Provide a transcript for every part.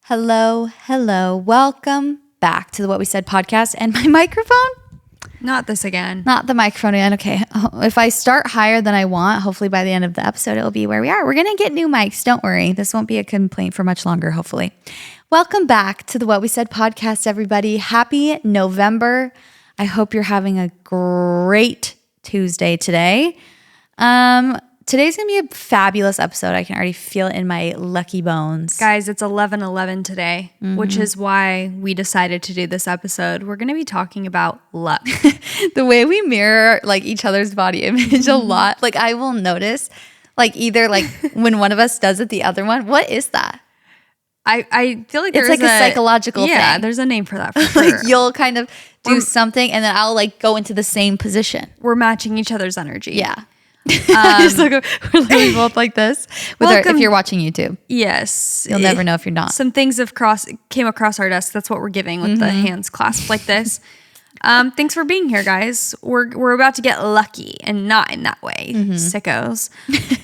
Hello. Welcome back to the What We Said podcast. And my microphone? Not this again. Not the microphone again. Okay. If I start higher than I want, hopefully by the end of the episode, it'll be where we are. We're going to get new mics. Don't worry. This won't be a complaint for much longer, hopefully. Welcome back to the What We Said podcast, everybody. Happy November. I hope you're having a great Tuesday today. Today's going to be a fabulous episode. I can already feel it in my lucky bones. Guys, it's 11/11 today, which is why we decided to do this episode. We're going to be talking about luck. The way we mirror like each other's body image a lot. Like I will notice either when one of us does it, the other one. What is that? I feel like it's like a psychological thing. Yeah, there's a name for that for sure. Like you'll kind of do something and then I'll go into the same position. We're matching each other's energy. Yeah. We're literally both like this. If you're watching YouTube, yes, you'll never know if you're not. Some things came across our desk. That's what we're giving with the hands clasped like this. Thanks for being here, guys. We're about to get lucky, and not in that way, sickos.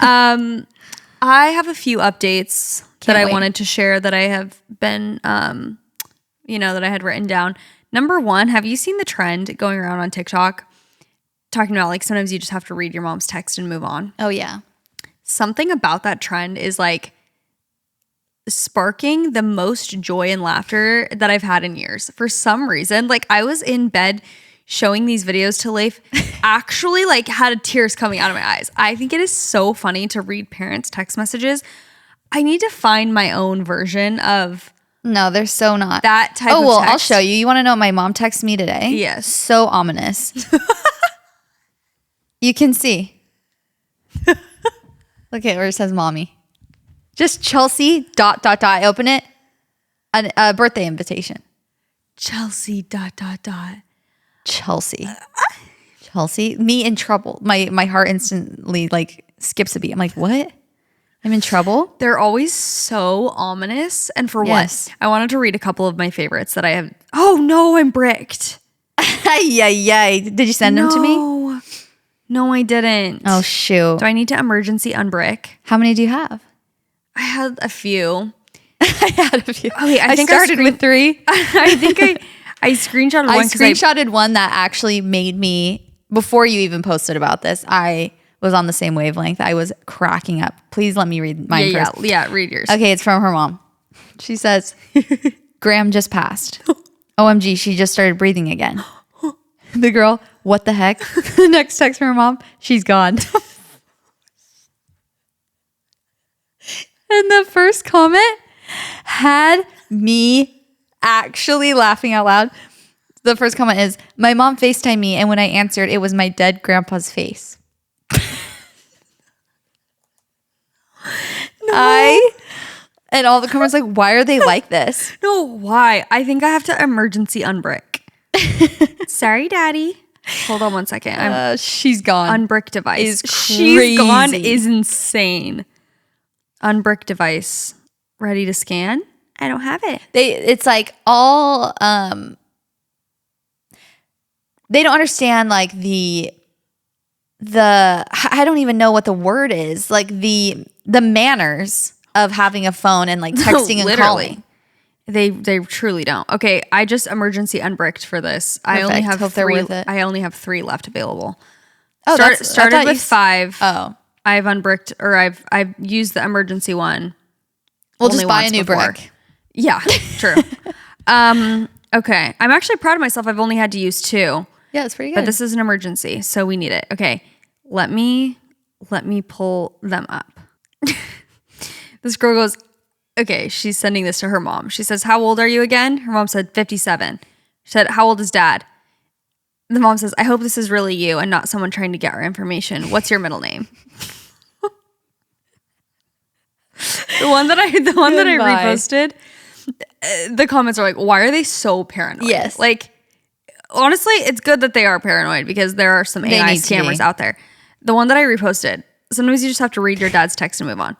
I have a few updates that I wanted to share that I have been, that I had written down. Number one, have you seen the trend going around on TikTok? Talking about sometimes you just have to read your mom's text and move on. Oh, yeah. Something about that trend is sparking the most joy and laughter that I've had in years. For some reason, I was in bed showing these videos to Leif, actually had tears coming out of my eyes. I think it is so funny to read parents' text messages. I need to find my own version of No, they're so not. That type of text. Oh, well, I'll show you. You want to know what my mom texted me today? Yes. So ominous. You can see. Look at where it says mommy. Just Chelsey, ... Open it. A birthday invitation. Chelsey, ... Chelsey. Chelsey. Me in trouble. My heart instantly skips a beat. I'm like, what? I'm in trouble? They're always so ominous. And for what? I wanted to read a couple of my favorites that I have. Oh, no, I'm bricked. Yay. Did you send them to me? No, I didn't. Oh, shoot. Do I need to emergency unbrick? How many do you have? I had a few. I had a few. Okay, I think I started with 3. I think I screenshotted one. I screenshotted one that actually made me, before you even posted about this, I was on the same wavelength. I was cracking up. Please let me read mine first. Yeah, read yours. Okay, it's from her mom. She says, Graham just passed. OMG, she just started breathing again. The girl, what the heck? The next text from her mom, she's gone. And the first comment had me actually laughing out loud. The first comment is, my mom FaceTimed me, and when I answered, it was my dead grandpa's face. And all the comments why are they like this? No, why? I think I have to emergency unbrick. Sorry, Daddy. Hold on one second. She's gone. Unbrick device. Is crazy. She's gone is insane. Unbrick device. Ready to scan? I don't have it. It's all they don't understand the I don't even know what the word is. The manners of having a phone and texting and calling. They truly don't. Okay, I just emergency unbricked for this. Perfect. I only have Hope 3. Worth it. I only have 3 left available. Oh, started with 5. Oh, I've unbricked, or I've used the emergency one. We'll just buy a new brick. Yeah, true. Okay, I'm actually proud of myself. I've only had to use 2. Yeah, it's pretty good. But this is an emergency, so we need it. Okay, let me pull them up. This girl goes, okay, she's sending this to her mom. She says, how old are you again? Her mom said 57. She said, how old is dad? The mom says, I hope this is really you and not someone trying to get our information. What's your middle name? The one that I reposted, the comments are why are they so paranoid? Yes. Honestly, it's good that they are paranoid because there are some AI scammers out there. The one that I reposted, sometimes you just have to read your dad's text and move on.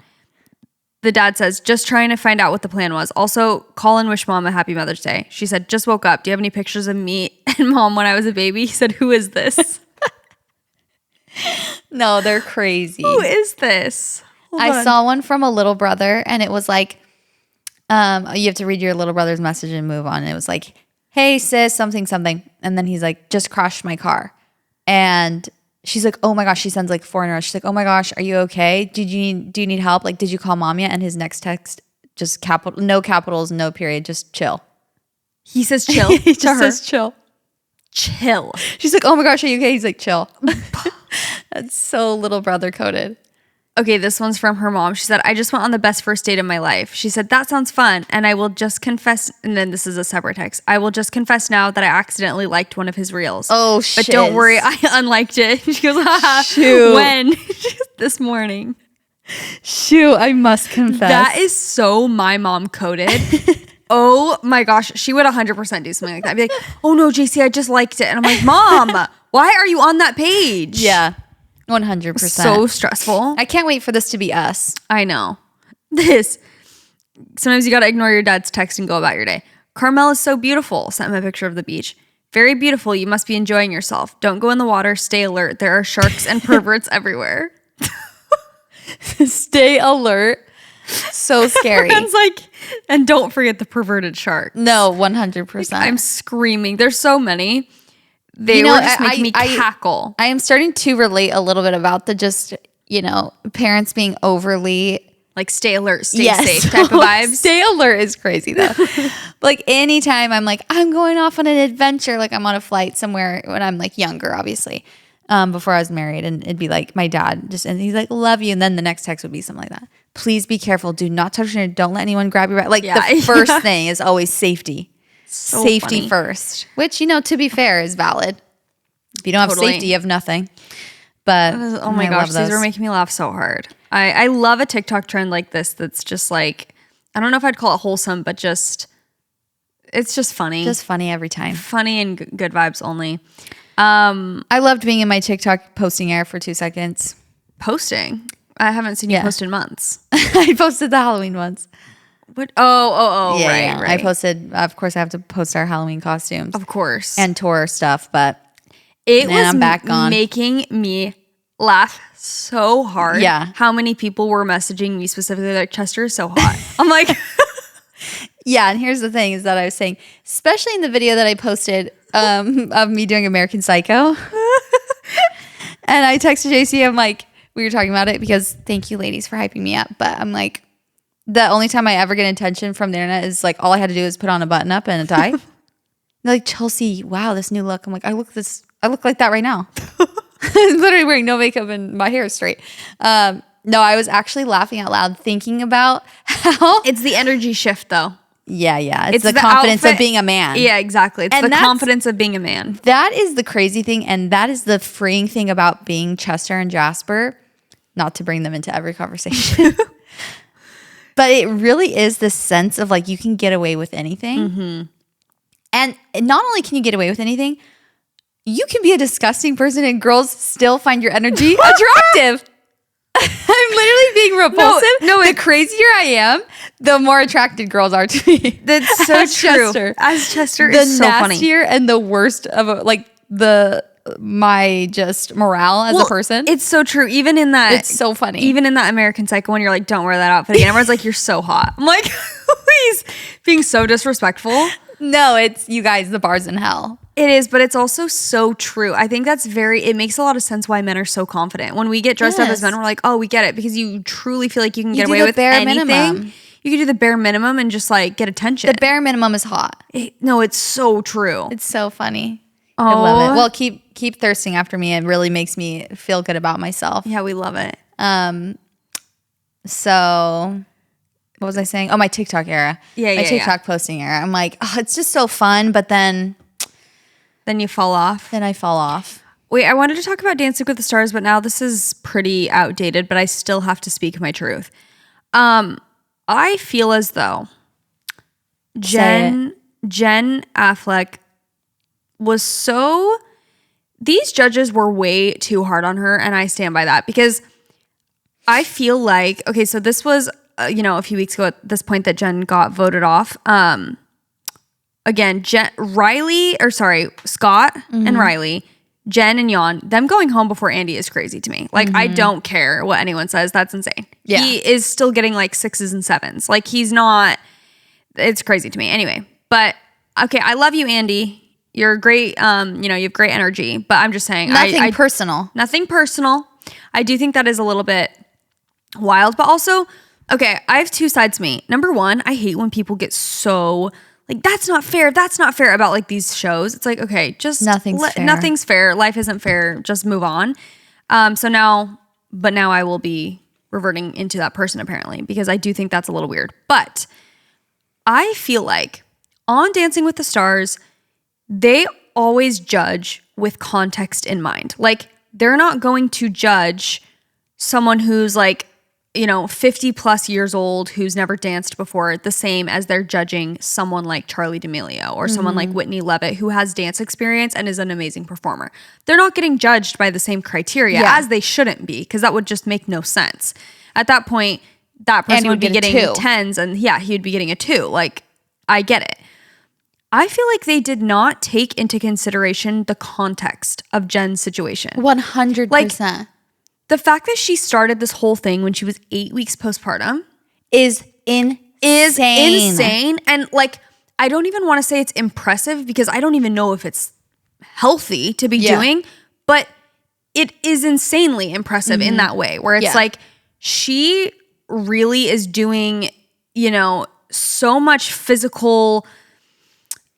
The dad says, just trying to find out what the plan was. Also, call and wish mom a happy Mother's Day. She said, just woke up. Do you have any pictures of me and mom when I was a baby? He said, who is this? No, they're crazy. Who is this? I saw one from a little brother and it was You have to read your little brother's message and move on. And it was like, hey, sis, something, something. And then he's like, just crashed my car. And she's like, oh my gosh, she sends like 4 in a row. She's like, oh my gosh, are you okay? Do you need help? Like, did you call mom yet? And his next text, just no capitals, no period, just chill. He says chill. He just says chill. Chill. She's like, oh my gosh, are you okay? He's like, chill. That's so little brother coded. Okay, this one's from her mom. She said, I just went on the best first date of my life. She said, that sounds fun. And I will just confess, and then this is a separate text. I will just confess now that I accidentally liked one of his reels. Oh, shit. But don't worry, I unliked it. She goes, haha. Shoot. When? This morning. Shoot, I must confess. That is so my mom coded. Oh my gosh, she would 100% do something like that. I'd be like, oh no, JC, I just liked it. And I'm like, Mom, why are you on that page? Yeah, 100%. So stressful. I can't wait for this to be us. I know. Sometimes you got to ignore your dad's text and go about your day. Carmel is so beautiful. Sent him a picture of the beach. Very beautiful. You must be enjoying yourself. Don't go in the water. Stay alert. There are sharks and perverts everywhere. Stay alert. So scary. Everyone's like, and don't forget the perverted shark. No, 100%. I'm screaming. There's so many. They were just making me cackle. I am starting to relate a little bit about the just, parents being overly like stay alert, stay safe type of vibes. Stay alert is crazy though. Like anytime I'm like, I'm going off on an adventure, like I'm on a flight somewhere when I'm like younger, obviously, before I was married, and it'd be like my dad and he's like, love you. And then the next text would be something like that. Please be careful. Do not touch your, don't let anyone grab your, like the first thing is always safety. So safety funny. First, which, to be fair is valid. If you don't have safety, you have nothing. But oh my gosh, these were making me laugh so hard. I love a TikTok trend like this that's just like, I don't know if I'd call it wholesome, but it's just funny. Just funny every time. Funny and good vibes only. I loved being in my TikTok posting era for 2 seconds. Posting? I haven't seen you post in months. I posted the Halloween ones. What? Oh, Yeah, right. I posted, of course, I have to post our Halloween costumes. Of course. And tour stuff, but I'm back on. Making me laugh so hard. Yeah. How many people were messaging me specifically like, Chester is so hot. I'm like... Yeah, and here's the thing is that I was saying, especially in the video that I posted of me doing American Psycho. And I texted JC, I'm like, we were talking about it because thank you ladies for hyping me up. But I'm like, the only time I ever get attention from the internet is like, all I had to do is put on a button up and a tie. They're like, Chelsey, wow, this new look. I'm like, I look like that right now. I'm literally wearing no makeup and my hair is straight. No, I was actually laughing out loud thinking about how... It's the energy shift though. Yeah. It's the confidence outfit. of being a man. Yeah, exactly. It's the confidence of being a man. That is the crazy thing, and that is the freeing thing about being Chester and Jasper. Not to bring them into every conversation. But it really is this sense of like you can get away with anything. Mm-hmm. And not only can you get away with anything, you can be a disgusting person and girls still find your energy attractive. I'm literally being repulsive. No, the crazier I am, the more attracted girls are to me. That's so true. As Chester is so funny. The nastier and the worst of my just morale as a person. It's so true. Even in that, it's so funny. Even in that American Psycho, when you're like, don't wear that outfit again. Everyone's like, you're so hot. I'm like, please, being so disrespectful. No, it's you guys, the bar's in hell. It is, but it's also so true. I think it makes a lot of sense why men are so confident. When we get dressed up as men, we're like, oh, we get it. Because you truly feel like you can get away with anything. Minimum. You can do the bare minimum and just like get attention. The bare minimum is hot. It's so true. It's so funny. Oh. I love it. Well, keep thirsting after me. It really makes me feel good about myself. Yeah, we love it. So what was I saying? Oh, my TikTok era. My TikTok posting era. I'm like, oh, it's just so fun, but then you fall off. Then I fall off. Wait, I wanted to talk about Dancing with the Stars, but now this is pretty outdated, but I still have to speak my truth. I feel as though Jen Affleck was so... These judges were way too hard on her, and I stand by that because I feel like... Okay, so this was, a few weeks ago at this point that Jen got voted off. Again, Scott and Riley, Jen and Jan, them going home before Andy is crazy to me. Like, I don't care what anyone says. That's insane. Yeah. He is still getting like 6s and 7s. Like, he's not It's crazy to me. Anyway, but okay, I love you, Andy. You're great. You have great energy, but I'm just saying nothing personal. Nothing personal. I do think that is a little bit wild, but also, okay, I have two sides to me. Number one, I hate when people get so like, that's not fair about like these shows. It's like, okay, just nothing's fair. Life isn't fair. Just move on. Now I will be reverting into that person apparently, because I do think that's a little weird. But I feel like on Dancing with the Stars, they always judge with context in mind. Like, they're not going to judge someone who's like, 50 plus years old who's never danced before the same as they're judging someone like Charli D'Amelio or someone like Whitney Levitt who has dance experience and is an amazing performer. They're not getting judged by the same criteria, as they shouldn't be, because that would just make no sense. At that point, that person would be getting 10s and he would be getting a 2. Like, I get it. I feel like they did not take into consideration the context of Jen's situation. 100%. Like, the fact that she started this whole thing when she was 8 weeks postpartum is insane. And like, I don't even want to say it's impressive because I don't even know if it's healthy to be doing, but it is insanely impressive in that way where it's like, she really is doing, so much physical.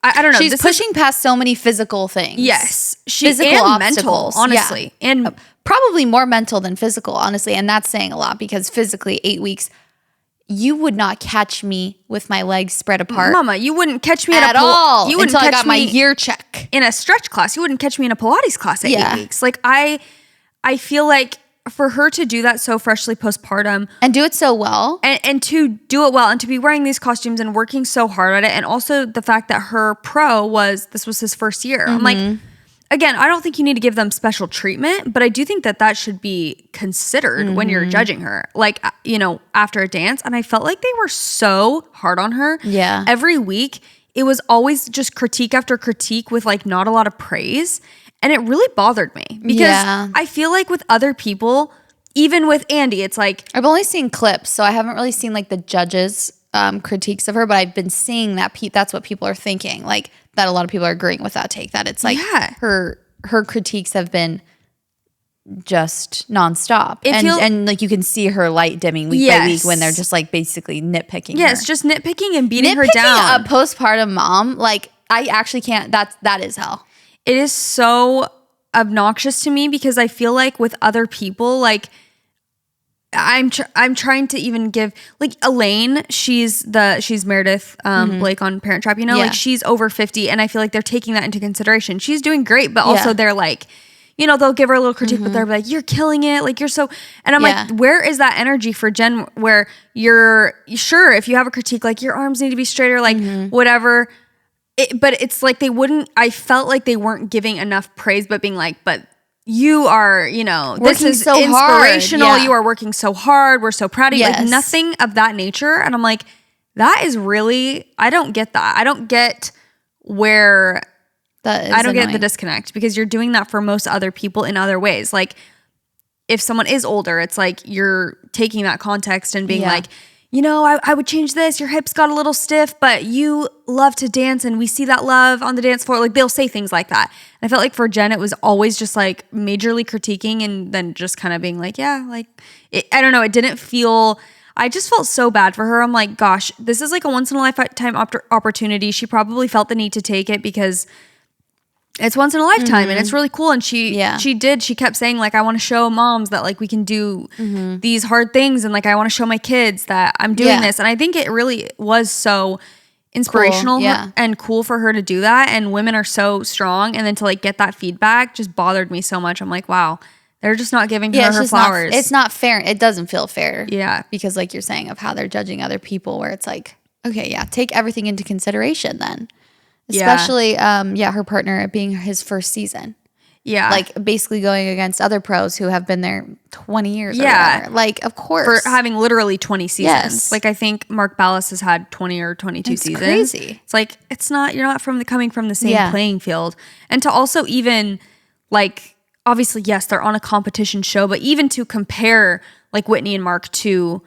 I don't know. She's pushing past so many physical things. Yes. Physical and obstacles. mental, honestly. Yeah. And probably more mental than physical, honestly. And that's saying a lot because physically 8 weeks, you would not catch me with my legs spread apart. Mama, you wouldn't catch me at all. You wouldn't until catch I got my year check. In a stretch class. You wouldn't catch me in a Pilates class at 8 weeks. Like, I feel like for her to do that so freshly postpartum and do it so well and to do it well and to be wearing these costumes and working so hard at it, and also the fact that her this was his first year. I'm like, again, I don't think you need to give them special treatment, but I do think that should be considered when you're judging her, like, after a dance. And I felt like they were so hard on her. Yeah. Every week it was always just critique after critique with like not a lot of praise. And it really bothered me because I feel like with other people, even with Andy, it's like, I've only seen clips, so I haven't really seen like the judges' critiques of her, but I've been seeing that that's what people are thinking, like that a lot of people are agreeing with that take, that it's like her critiques have been just nonstop. And like you can see her light dimming week by week when they're just like basically nitpicking her. Yes, just nitpicking and beating her down. A postpartum mom, like I actually can't, that is hell. It is so obnoxious to me because I feel like with other people, like I'm trying to even give, like, Elaine, she's Meredith Blake on Parent Trap, like she's over 50 and I feel like they're taking that into consideration. She's doing great, but also they're like, they'll give her a little critique, but they're like, you're killing it. Like, you're so, and I'm like, where is that energy for Jen where you're sure if you have a critique, like your arms need to be straighter, like whatever. But it's like I felt like they weren't giving enough praise, but being like, but you are, this is so inspirational. Hard. You are working so hard. We're so proud of you. Like nothing of that nature. And I'm like, that is really, I don't get that. I don't get where, I don't get the disconnect because you're doing that for most other people in other ways. Like if someone is older, it's like you're taking that context and being like, I would change this. Your hips got a little stiff, but you love to dance and we see that love on the dance floor. Like they'll say things like that. And I felt like for Jen, it was always just like majorly critiquing and then just kind of being like, I don't know. It didn't feel, I just felt so bad for her. I'm like, gosh, this is like a once in a lifetime opportunity. She probably felt the need to take it because it's once in a lifetime and it's really cool. And she kept saying like, I want to show moms that like we can do these hard things. And like, I want to show my kids that I'm doing this. And I think it really was so inspirational and cool for her to do that. And women are so strong. And then to like get that feedback just bothered me so much. I'm like, wow, they're just not giving her flowers. It's not fair. It doesn't feel fair. Yeah. Because like you're saying of how they're judging other people where it's like, okay, take everything into consideration then. Especially, her partner, it being his first season. Yeah. Like, basically going against other pros who have been there 20 years or whatever. Like, of course. For having literally 20 seasons. Yes. Like, I think Mark Ballas has had 20 or 22 seasons. It's crazy. It's like, you're not coming from the same playing field. And to also even, like, obviously, yes, they're on a competition show, but even to compare, like, Whitney and Mark to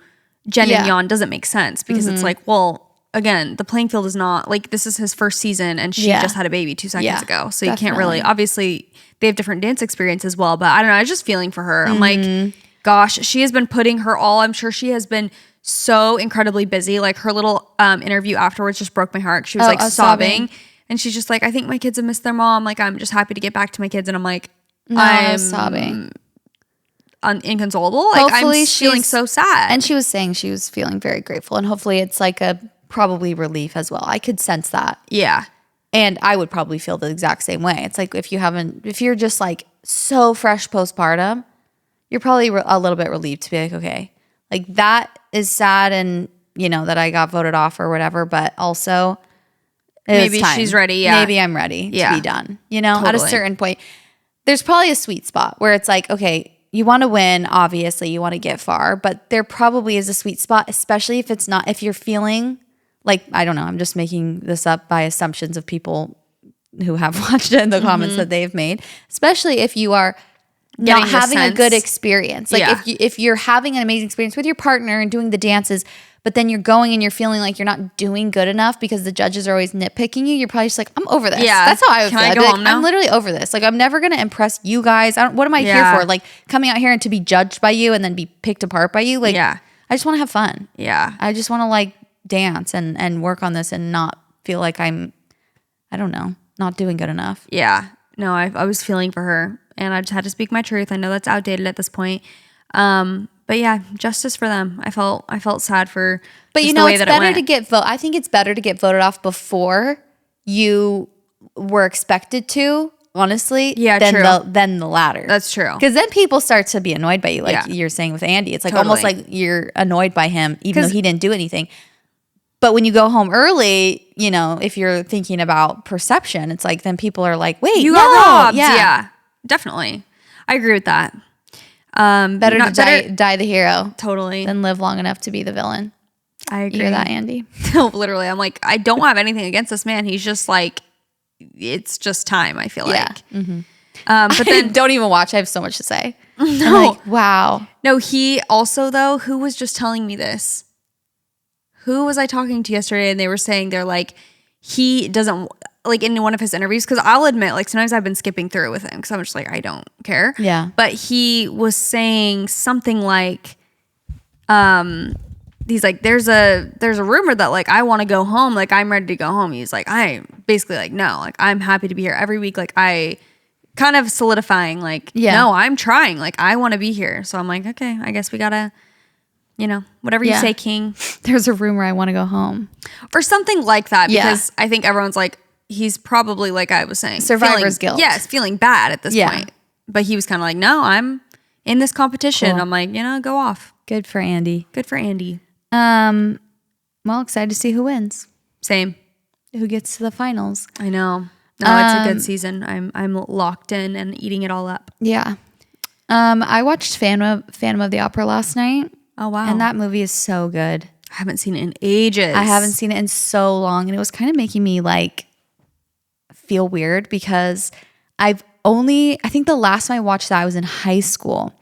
Jen and Jan doesn't make sense because it's like, well, again, the playing field is not like, this is his first season and she just had a baby 2 seconds ago. So you can't really, obviously they have different dance experience as well, but I don't know. I was just feeling for her. I'm like, gosh, she has been putting her all. I'm sure she has been so incredibly busy. Like her little interview afterwards just broke my heart. She was like sobbing. And she's just like, I think my kids have missed their mom. Like, I'm just happy to get back to my kids. And I'm like, I'm sobbing. Inconsolable. Like, hopefully I'm feeling so sad. And she was saying she was feeling very grateful. And hopefully it's like a probably relief as well. I could sense that. Yeah. And I would probably feel the exact same way. It's like if you're just like so fresh postpartum, you're probably a little bit relieved to be like, okay, like that is sad and, you know, that I got voted off or whatever. But also, maybe she's ready. Yeah. Maybe I'm ready to be done. You know, at a certain point, there's probably a sweet spot where it's like, okay, you want to win, obviously you want to get far, but there probably is a sweet spot, especially if you're feeling like, I don't know, I'm just making this up by assumptions of people who have watched it in the comments that they've made, especially if you are not having a good experience. Like if you're having an amazing experience with your partner and doing the dances, but then you're going and you're feeling like you're not doing good enough because the judges are always nitpicking you. You're probably just like, I'm over this. Yeah. That's how I would feel. I'd go home now? I'm literally over this. Like, I'm never going to impress you guys. What am I here for? Like, coming out here and to be judged by you and then be picked apart by you? Like, I just want to have fun. Yeah. I just want to like dance and work on this and not feel like I don't know, not doing good enough. Yeah. No, I was feeling for her and I just had to speak my truth. I know that's outdated at this point. But yeah, justice for them. I felt sad for. But you know, it's better to get I think it's better to get voted off before you were expected to. Honestly, than the latter. That's true. Because then people start to be annoyed by you, like you're saying with Andy. It's like almost like you're annoyed by him, even though he didn't do anything. But when you go home early, you know, if you're thinking about perception, it's like then people are like, "Wait, you got robbed." Yeah, definitely. I agree with that. Better to die the hero. Totally. Than live long enough to be the villain. I agree. You hear that, Andy? No, literally. I'm like, I don't have anything against this man. He's just like, it's just time, I feel like. Mm-hmm. But then don't even watch. I have so much to say. No. I'm like, wow. No, he also, though, who was just telling me this? Who was I talking to yesterday? And they were saying they're like, he doesn't, like in one of his interviews, because I'll admit, like sometimes I've been skipping through with him because I'm just like, I don't care. Yeah. But he was saying something like, he's like, there's a rumor that like I want to go home, like I'm ready to go home. He's like, I'm basically like, no, like I'm happy to be here every week. Like I kind of solidifying, like, no, I'm trying, like I want to be here. So I'm like, okay, I guess we gotta, you know, whatever you say, King. There's a rumor I want to go home. Or something like that, because I think everyone's like, he's probably, like I was saying, survivor's guilt. Yes, feeling bad at this point. But he was kind of like, no, I'm in this competition. Cool. I'm like, you know, go off. Good for Andy. Good for Andy. Well, excited to see who wins. Same. Who gets to the finals. I know. No, it's a good season. I'm locked in and eating it all up. Yeah. I watched Phantom of the Opera last night. Oh, wow. And that movie is so good. I haven't seen it in ages. I haven't seen it in so long. And it was kind of making me like feel weird because I think the last time I watched that I was in high school.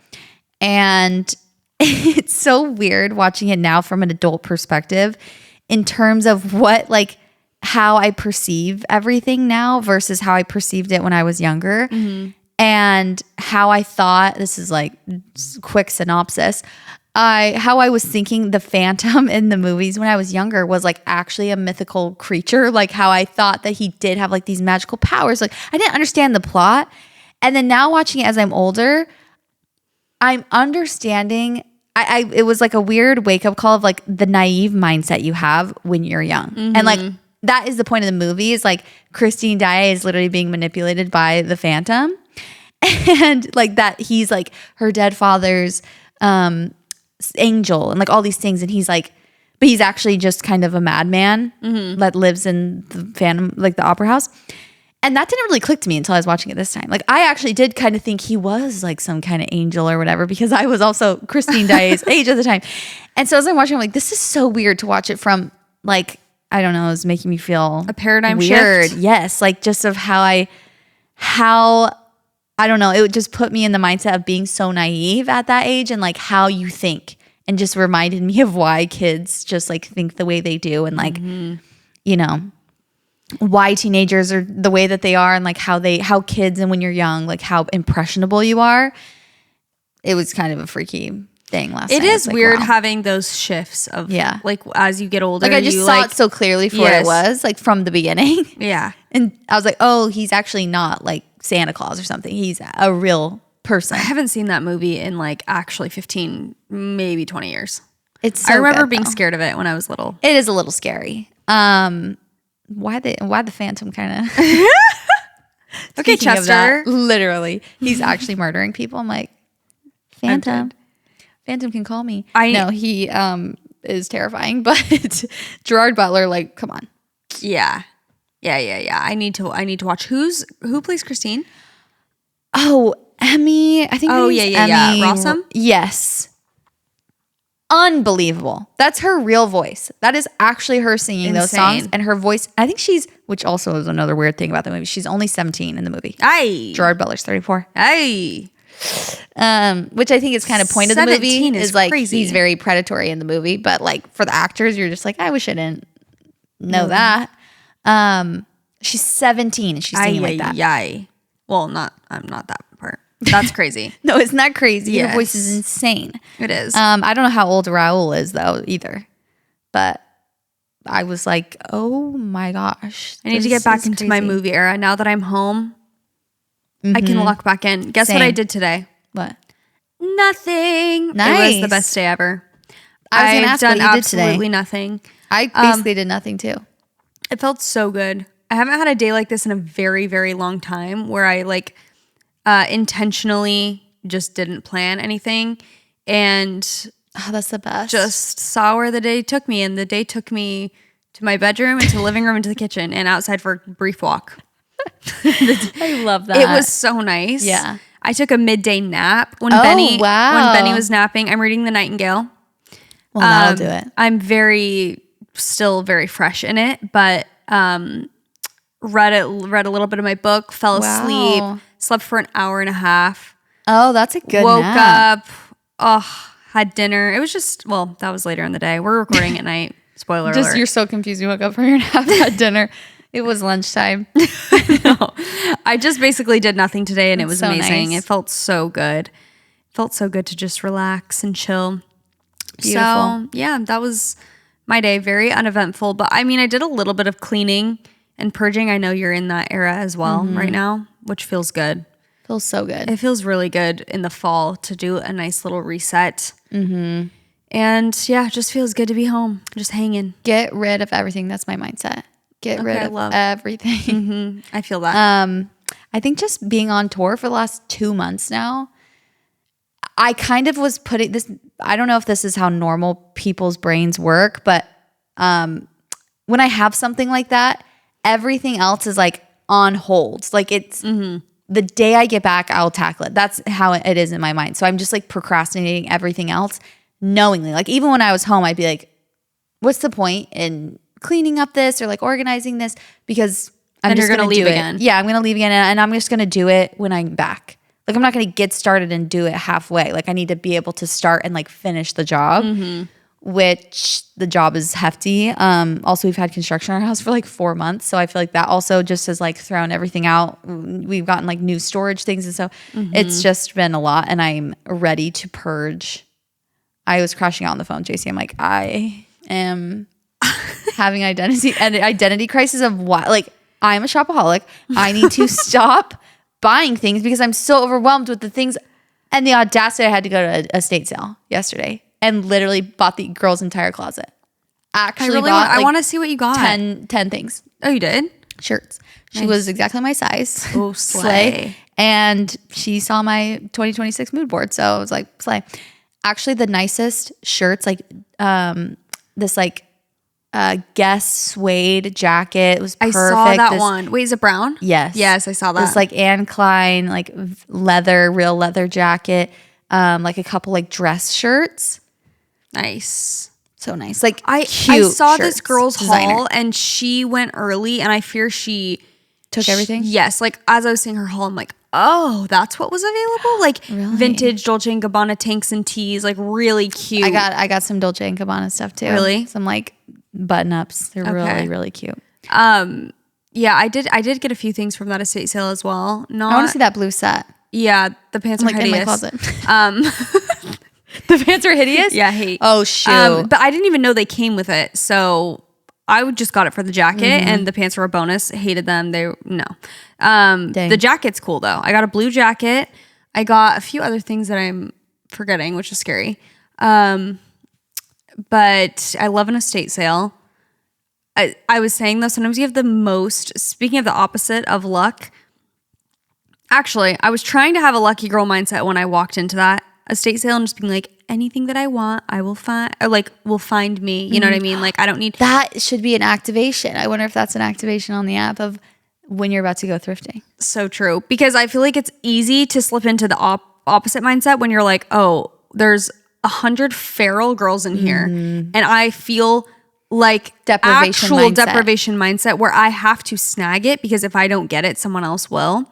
And it's so weird watching it now from an adult perspective in terms of what, like, how I perceive everything now versus how I perceived it when I was younger. Mm-hmm. And how I thought, this is like quick synopsis, how I was thinking the Phantom in the movies when I was younger was like actually a mythical creature. Like how I thought that he did have like these magical powers. Like I didn't understand the plot. And then now watching it as I'm older, I'm understanding. It was like a weird wake up call of like the naive mindset you have when you're young. Mm-hmm. And like that is the point of the movie is like Christine Daae is literally being manipulated by the Phantom. And like that he's like her dead father's angel and like all these things. And he's like, but he's actually just kind of a madman that lives in the Phantom, like the opera house. And that didn't really click to me until I was watching it this time. Like I actually did kind of think he was like some kind of angel or whatever because I was also Christine Daae's age at the time. And so as I'm watching, I'm like, this is so weird to watch it from like, I don't know, it was making me feel a paradigm weird. Shift. Yes. Like just of how I don't know, it would just put me in the mindset of being so naive at that age and like how you think and just reminded me of why kids just like think the way they do, and like, you know, why teenagers are the way that they are, and like how kids, and when you're young, like how impressionable you are. It was kind of a freaky thing last night. It is like, weird wow. having those shifts of like as you get older. Like I just saw it so clearly for what it was, like from the beginning. Yeah. And I was like, oh, he's actually not like Santa Claus or something. He's a real person. I haven't seen that movie in like actually 15, maybe 20 years. It's so I remember good, being though. scared of it when I was little. It is a little scary. Why the Phantom kind of Okay, Chester. Literally, he's actually murdering people. I'm like, Phantom can call me. No, he is terrifying, but Gerard Butler, like, come on. Yeah. I need to watch. Who plays Christine? Oh, Emmy. I think. Oh, yeah. Emmy Rossum. Yes. Unbelievable. That's her real voice. That is actually her singing those songs, and her voice. I think which also is another weird thing about the movie. She's only 17 in the movie. Aye. Gerard Butler's 34. Aye. Which I think is kind of point of the movie is like crazy. He's very predatory in the movie, but like for the actors, you're just like, I wish I didn't know that. She's 17 and she's singing like that. Yay. Well, I'm not that part. That's crazy. No, it's not crazy. Yes. Her voice is insane. It is. I don't know how old Raul is though either, but I was like, oh my gosh. I need to get back into my movie era. Now that I'm home, I can lock back in. Guess what I did today? What? Nothing. Nice. It was the best day ever. I was going to ask what you did today. Absolutely nothing. I basically did nothing too. It felt so good. I haven't had a day like this in a very, very long time where I like intentionally just didn't plan anything and that's the best. Just saw where the day took me, and the day took me to my bedroom, into the living room, into the kitchen, and outside for a brief walk. I love that. It was so nice. Yeah. I took a midday nap when Benny was napping. I'm reading The Nightingale. Well, that'll do it. I'm still very fresh in it, but read a little bit of my book, fell asleep, slept for an hour and a half. Oh, that's a good Woke nap. up, had dinner. It was just, that was later in the day. We're recording at night. Spoiler alert. You're so confused. You woke up for your nap, had dinner. It was lunchtime. No, I just basically did nothing today, and it was so amazing. Nice. It felt so good. It felt so good to just relax and chill. Beautiful. So, yeah, that was my day. Very uneventful. But, I mean, I did a little bit of cleaning and purging. I know you're in that era as well right now, which feels good. Feels so good. It feels really good in the fall to do a nice little reset. Mm-hmm. And, yeah, it just feels good to be home, just hanging. Get rid of everything. That's my mindset. Get rid of everything. Mm-hmm. I feel that. I think just being on tour for the last 2 months now, I kind of was putting this, I don't know if this is how normal people's brains work, but when I have something like that, everything else is like on hold. Like it's the day I get back, I'll tackle it. That's how it is in my mind. So I'm just like procrastinating everything else knowingly. Like even when I was home, I'd be like, what's the point in cleaning up this or like organizing this, because I'm just going to leave again. Yeah, I'm going to leave again, and I'm just going to do it when I'm back. Like I'm not going to get started and do it halfway. Like I need to be able to start and like finish the job, which the job is hefty. Also, we've had construction in our house for like 4 months, so I feel like that also just has like thrown everything out. We've gotten like new storage things, and so it's just been a lot, and I'm ready to purge. I was crashing out on the phone, Jaci. I'm like, I am having identity crisis of what? Like, I'm a shopaholic. I need to stop buying things because I'm so overwhelmed with the things. And the audacity, I had to go to a estate sale yesterday and literally bought the girl's entire closet. Actually, I want to see what you got. 10 things. Oh, you did? Shirts. She was exactly my size. Oh, slay. And she saw my 2026 mood board. So I was like, slay. Actually, the nicest shirts, like this like Guess suede jacket. It was perfect. I saw that one. Wait, is it brown? Yes. Yes, I saw that. This like Anne Klein, like real leather jacket. Like a couple like dress shirts. Nice. So nice. Like I saw this girl's haul, and she went early, and I fear she took everything. Yes. Like as I was seeing her haul, I'm like, oh, that's what was available? Like Really? vintage Dolce & Gabbana tanks and tees, like really cute. I got some Dolce & Gabbana stuff too. Really? Some like button ups. They're really, really cute. Yeah, I did get a few things from that estate sale as well. I want to see that blue set. Yeah, the pants are Like hideous. in my closet. The pants are hideous? Yeah, I hate. Oh, shoot. But I didn't even know they came with it. So I just got it for the jacket and the pants were a bonus. Hated them. No. The jacket's cool though. I got a blue jacket. I got a few other things that I'm forgetting, which is scary. But I love an estate sale. I was saying though, sometimes you have the most, speaking of the opposite of luck, actually, I was trying to have a lucky girl mindset when I walked into that estate sale and just being like, anything that I want, I will find, or like will find me. You know what I mean? Like I don't need. That should be an activation. I wonder if that's an activation on the app of when you're about to go thrifting. So true. Because I feel like it's easy to slip into the opposite mindset when you're like, oh, there's 100 feral girls in here. And I feel like deprivation mindset where I have to snag it because if I don't get it, someone else will.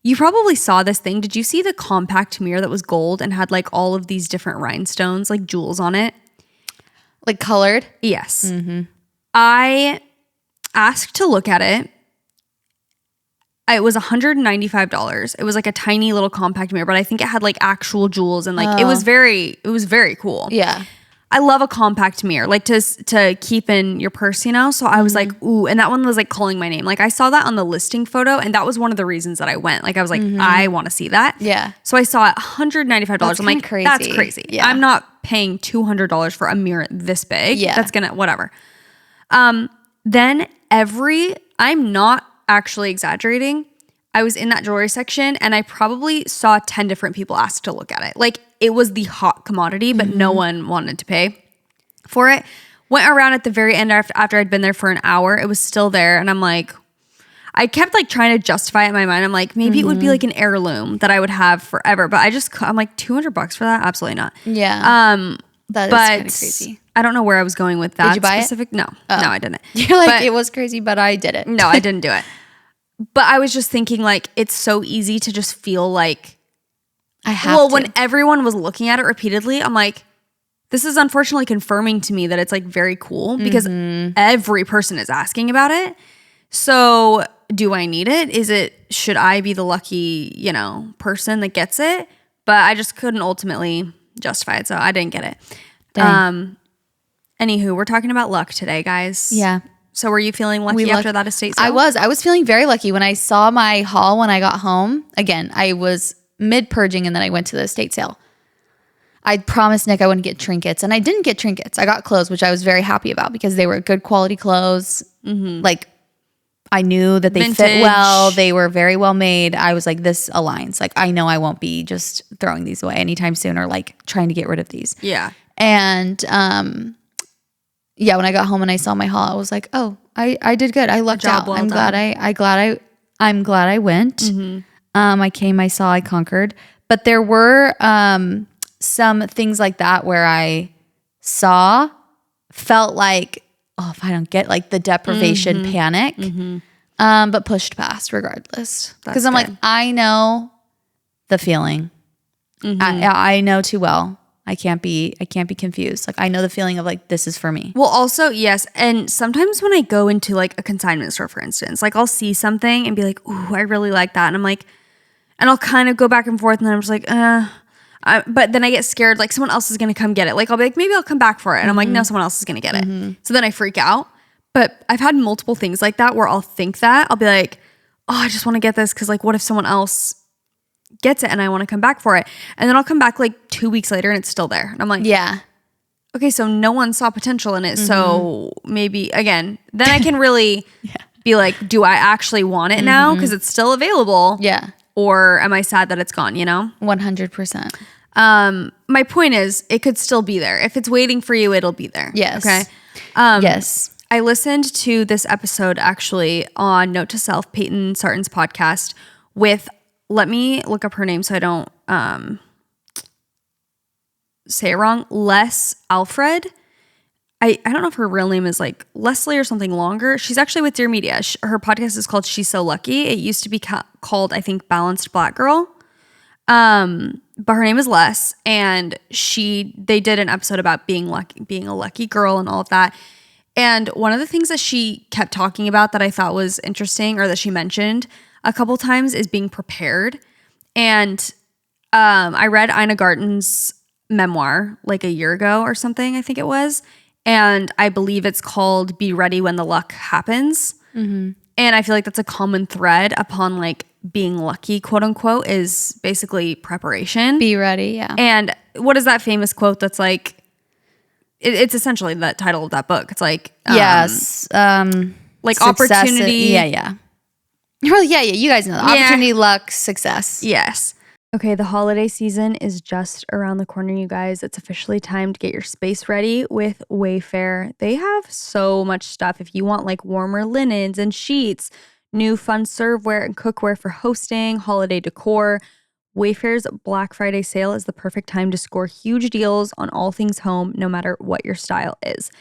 You probably saw this thing. Did you see the compact mirror that was gold and had like all of these different rhinestones, like jewels on it? Like colored? Yes. I asked to look at it. It was $195. It was like a tiny little compact mirror, but I think it had like actual jewels and like it was very cool. Yeah. I love a compact mirror, like to keep in your purse, you know? So I was like, ooh, and that one was like calling my name. Like I saw that on the listing photo and that was one of the reasons that I went. Like I was like, I want to see that. Yeah. So I saw it $195. I'm like, crazy. That's crazy. Yeah. I'm not paying $200 for a mirror this big. Yeah. That's gonna, whatever. Then I'm not actually exaggerating. I was in that jewelry section and I probably saw 10 different people ask to look at it. Like it was the hot commodity, but no one wanted to pay for it. Went around at the very end after I'd been there for an hour. It was still there. And I'm like, I kept like trying to justify it in my mind. I'm like, maybe it would be like an heirloom that I would have forever. But I'm like, $200 for that? Absolutely not. Yeah. That is kind of crazy. I don't know where I was going with that. Did you buy specific? No, I didn't. You're like, it was crazy, but I did it. No, I didn't do it. But I was just thinking like, it's so easy to just feel like, I have to. When everyone was looking at it repeatedly, I'm like, this is unfortunately confirming to me that it's like very cool because every person is asking about it. So do I need it? Should I be the lucky, person that gets it? But I just couldn't ultimately justify it. So I didn't get it. Anywho, we're talking about luck today, guys. Yeah. So were you feeling lucky after that estate sale? I was feeling very lucky when I saw my haul when I got home. Again, I was mid-purging and then I went to the estate sale. I promised Nick I wouldn't get trinkets and I didn't get trinkets. I got clothes, which I was very happy about because they were good quality clothes. Like I knew that they fit well. They were very well made. I was like, this aligns. Like I know I won't be just throwing these away anytime soon or like trying to get rid of these. Yeah. And yeah, when I got home and I saw my haul, I was like, oh, I did good. I lucked out. Well I'm done. I'm glad I went. I came, I saw, I conquered. But there were some things like that where I felt like, oh, if I don't get like the deprivation panic, but pushed past regardless. Because I'm like, I know the feeling. I know too well. I can't be confused. Like I know the feeling of like, this is for me. Well, also, yes. And sometimes when I go into like a consignment store, for instance, like I'll see something and be like, ooh, I really like that. And I'm like, and I'll kind of go back and forth and then I'm just like, but then I get scared like someone else is going to come get it. Like I'll be like, maybe I'll come back for it. And I'm like, no, someone else is going to get it. So then I freak out. But I've had multiple things like that where I'll think that. I'll be like, oh, I just want to get this because like what if someone else gets it and I want to come back for it? And then I'll come back like 2 weeks later and it's still there. And I'm like, yeah. Okay, so no one saw potential in it. So maybe, again, then I can really be like, do I actually want it now? Because it's still available. Yeah. Or am I sad that it's gone, 100%. My point is, it could still be there. If it's waiting for you, it'll be there. Yes. Okay? Yes. I listened to this episode actually on Note to Self, Peyton Sarton's podcast with, let me look up her name so I don't say it wrong, Les Alfred. I don't know if her real name is like Leslie or something longer. She's actually with Dear Media. Her podcast is called She's So Lucky. It used to be called, I think, Balanced Black Girl. But her name is Les, and they did an episode about being a lucky girl and all of that. And one of the things that she kept talking about that I thought was interesting, or that she mentioned a couple times, is being prepared. And I read Ina Garten's memoir like a year ago or something, I think it was. And I believe it's called Be Ready When the Luck Happens. Mm-hmm. And I feel like that's a common thread upon like being lucky, quote unquote, is basically preparation. Be ready, yeah. And what is that famous quote that's like, it's essentially the title of that book. It's like, yes. Like opportunity. Yeah. Well, yeah, you guys know that. Opportunity, luck, success. Yes. Okay, the holiday season is just around the corner, you guys. It's officially time to get your space ready with Wayfair. They have so much stuff. If you want like warmer linens and sheets, new fun serveware and cookware for hosting, holiday decor, Wayfair's Black Friday sale is the perfect time to score huge deals on all things home, no matter what your style is.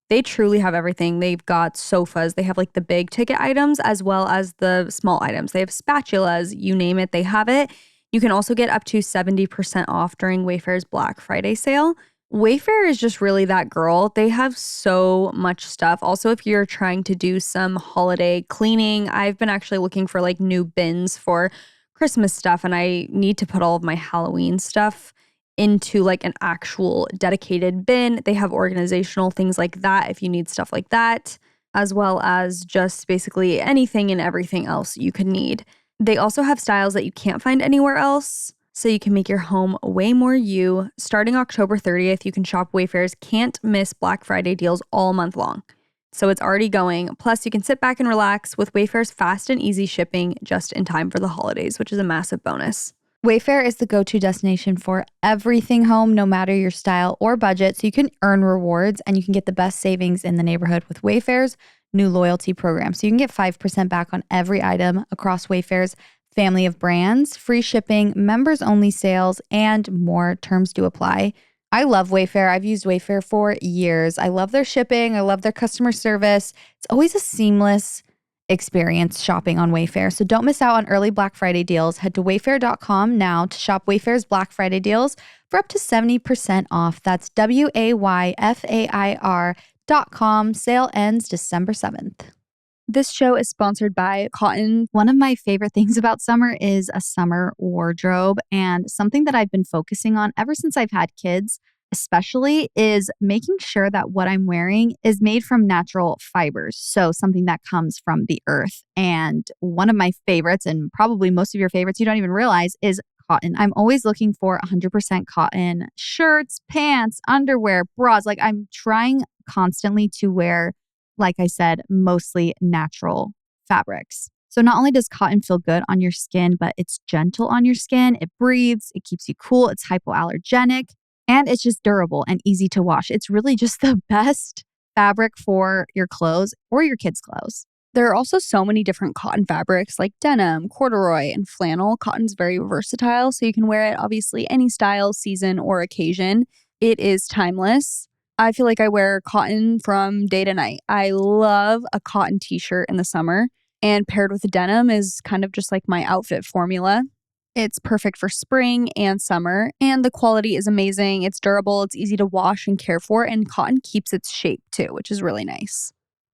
They truly have everything. They've got sofas. They have like the big ticket items as well as the small items. They have spatulas, you name it, they have it. You can also get up to 70% off during Wayfair's Black Friday sale. Wayfair is just really that girl. They have so much stuff. Also, if you're trying to do some holiday cleaning, I've been actually looking for like new bins for Christmas stuff, and I need to put all of my Halloween stuff into like an actual dedicated bin. They have organizational things like that if you need stuff like that, as well as just basically anything and everything else you could need. They also have styles that you can't find anywhere else, so you can make your home way more you. Starting October 30th, you can shop Wayfair's can't miss Black Friday deals all month long. So it's already going. Plus, you can sit back and relax with Wayfair's fast and easy shipping just in time for the holidays, which is a massive bonus. Wayfair is the go-to destination for everything home, no matter your style or budget, so you can earn rewards and you can get the best savings in the neighborhood with Wayfair's new loyalty program. So you can get 5% back on every item across Wayfair's family of brands, free shipping, members-only sales, and more. Terms do apply. I love Wayfair. I've used Wayfair for years. I love their shipping. I love their customer service. It's always a seamless experience shopping on Wayfair. So don't miss out on early Black Friday deals. Head to wayfair.com now to shop Wayfair's Black Friday deals for up to 70% off. That's WAYFAIR.com. Sale ends December 7th. This show is sponsored by Cotton. One of my favorite things about summer is a summer wardrobe, and something that I've been focusing on ever since I've had kids, especially, is making sure that what I'm wearing is made from natural fibers. So something that comes from the earth. And one of my favorites, and probably most of your favorites you don't even realize, is cotton. I'm always looking for 100% cotton shirts, pants, underwear, bras. Like, I'm trying constantly to wear, like I said, mostly natural fabrics. So not only does cotton feel good on your skin, but it's gentle on your skin. It breathes, it keeps you cool, it's hypoallergenic, and it's just durable and easy to wash. It's really just the best fabric for your clothes or your kids' clothes. There are also so many different cotton fabrics like denim, corduroy, and flannel. Cotton's very versatile, so you can wear it obviously any style, season, or occasion. It is timeless. I feel like I wear cotton from day to night. I love a cotton t-shirt in the summer, and paired with denim is kind of just like my outfit formula. It's perfect for spring and summer, and the quality is amazing. It's durable, it's easy to wash and care for, and cotton keeps its shape too, which is really nice.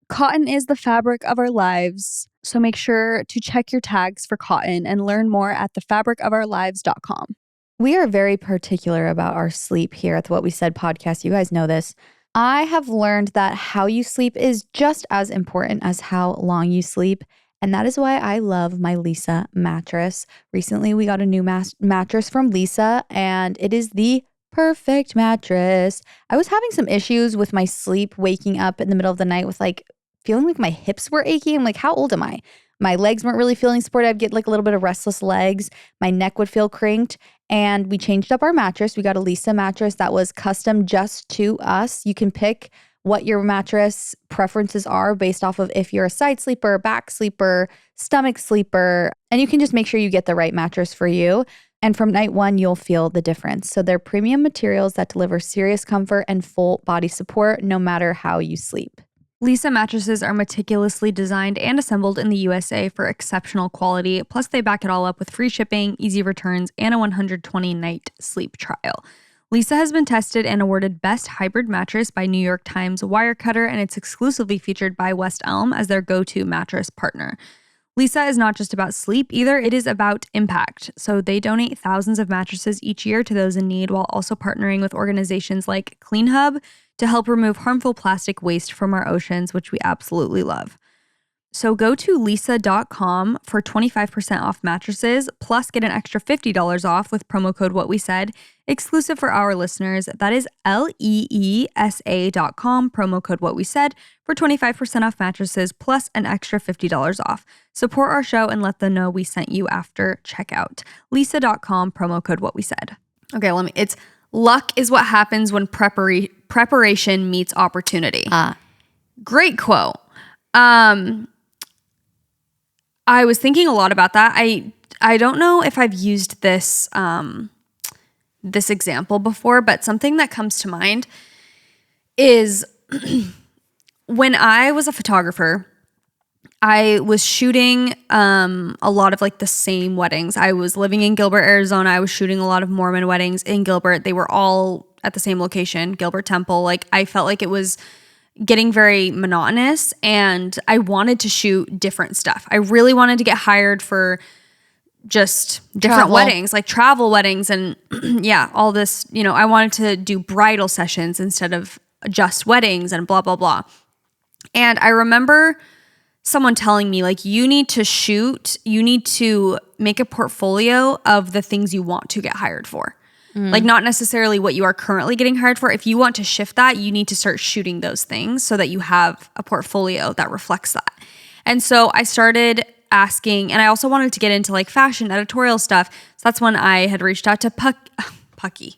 Cotton is the fabric of our lives, so make sure to check your tags for cotton and learn more at thefabricofourlives.com. We are very particular about our sleep here at the What We Said podcast. You guys know this. I have learned that how you sleep is just as important as how long you sleep. And that is why I love my Leesa mattress. Recently, we got a new mattress from Leesa, and it is the perfect mattress. I was having some issues with my sleep, waking up in the middle of the night with like feeling like my hips were aching. I'm like, how old am I? My legs weren't really feeling supported. I'd get like a little bit of restless legs. My neck would feel cranked. And we changed up our mattress. We got a Leesa mattress that was custom just to us. You can pick what your mattress preferences are based off of if you're a side sleeper, back sleeper, stomach sleeper, and you can just make sure you get the right mattress for you. And from night one, you'll feel the difference. So they're premium materials that deliver serious comfort and full body support no matter how you sleep. Leesa mattresses are meticulously designed and assembled in the USA for exceptional quality. Plus, they back it all up with free shipping, easy returns, and a 120-night sleep trial. Leesa has been tested and awarded Best Hybrid Mattress by New York Times Wirecutter, and it's exclusively featured by West Elm as their go-to mattress partner. Leesa is not just about sleep either, it is about impact. So they donate thousands of mattresses each year to those in need while also partnering with organizations like Clean Hub to help remove harmful plastic waste from our oceans, which we absolutely love. So go to leesa.com for 25% off mattresses, plus get an extra $50 off with promo code What We Said, exclusive for our listeners. That is LEESA.com, promo code What We Said, for 25% off mattresses, plus an extra $50 off. Support our show and let them know we sent you after checkout. Leesa.com, promo code What We Said. Okay, it's luck is what happens when preparation meets opportunity. Great quote. I was thinking a lot about that. I don't know if I've used this this example before, but something that comes to mind is when I was a photographer, I was shooting a lot of like the same weddings. I was living in Gilbert, Arizona. I was shooting a lot of Mormon weddings in Gilbert. They were all at the same location, Gilbert Temple. Like I felt like it was getting very monotonous and I wanted to shoot different stuff. I really wanted to get hired for just different weddings, like travel weddings and yeah, all this, I wanted to do bridal sessions instead of just weddings and blah, blah, blah. And I remember someone telling me like, you need to make a portfolio of the things you want to get hired for. Like not necessarily what you are currently getting hired for. If you want to shift that, you need to start shooting those things so that you have a portfolio that reflects that. And so I started asking, and I also wanted to get into like fashion, editorial stuff. So that's when I had reached out to Pucky.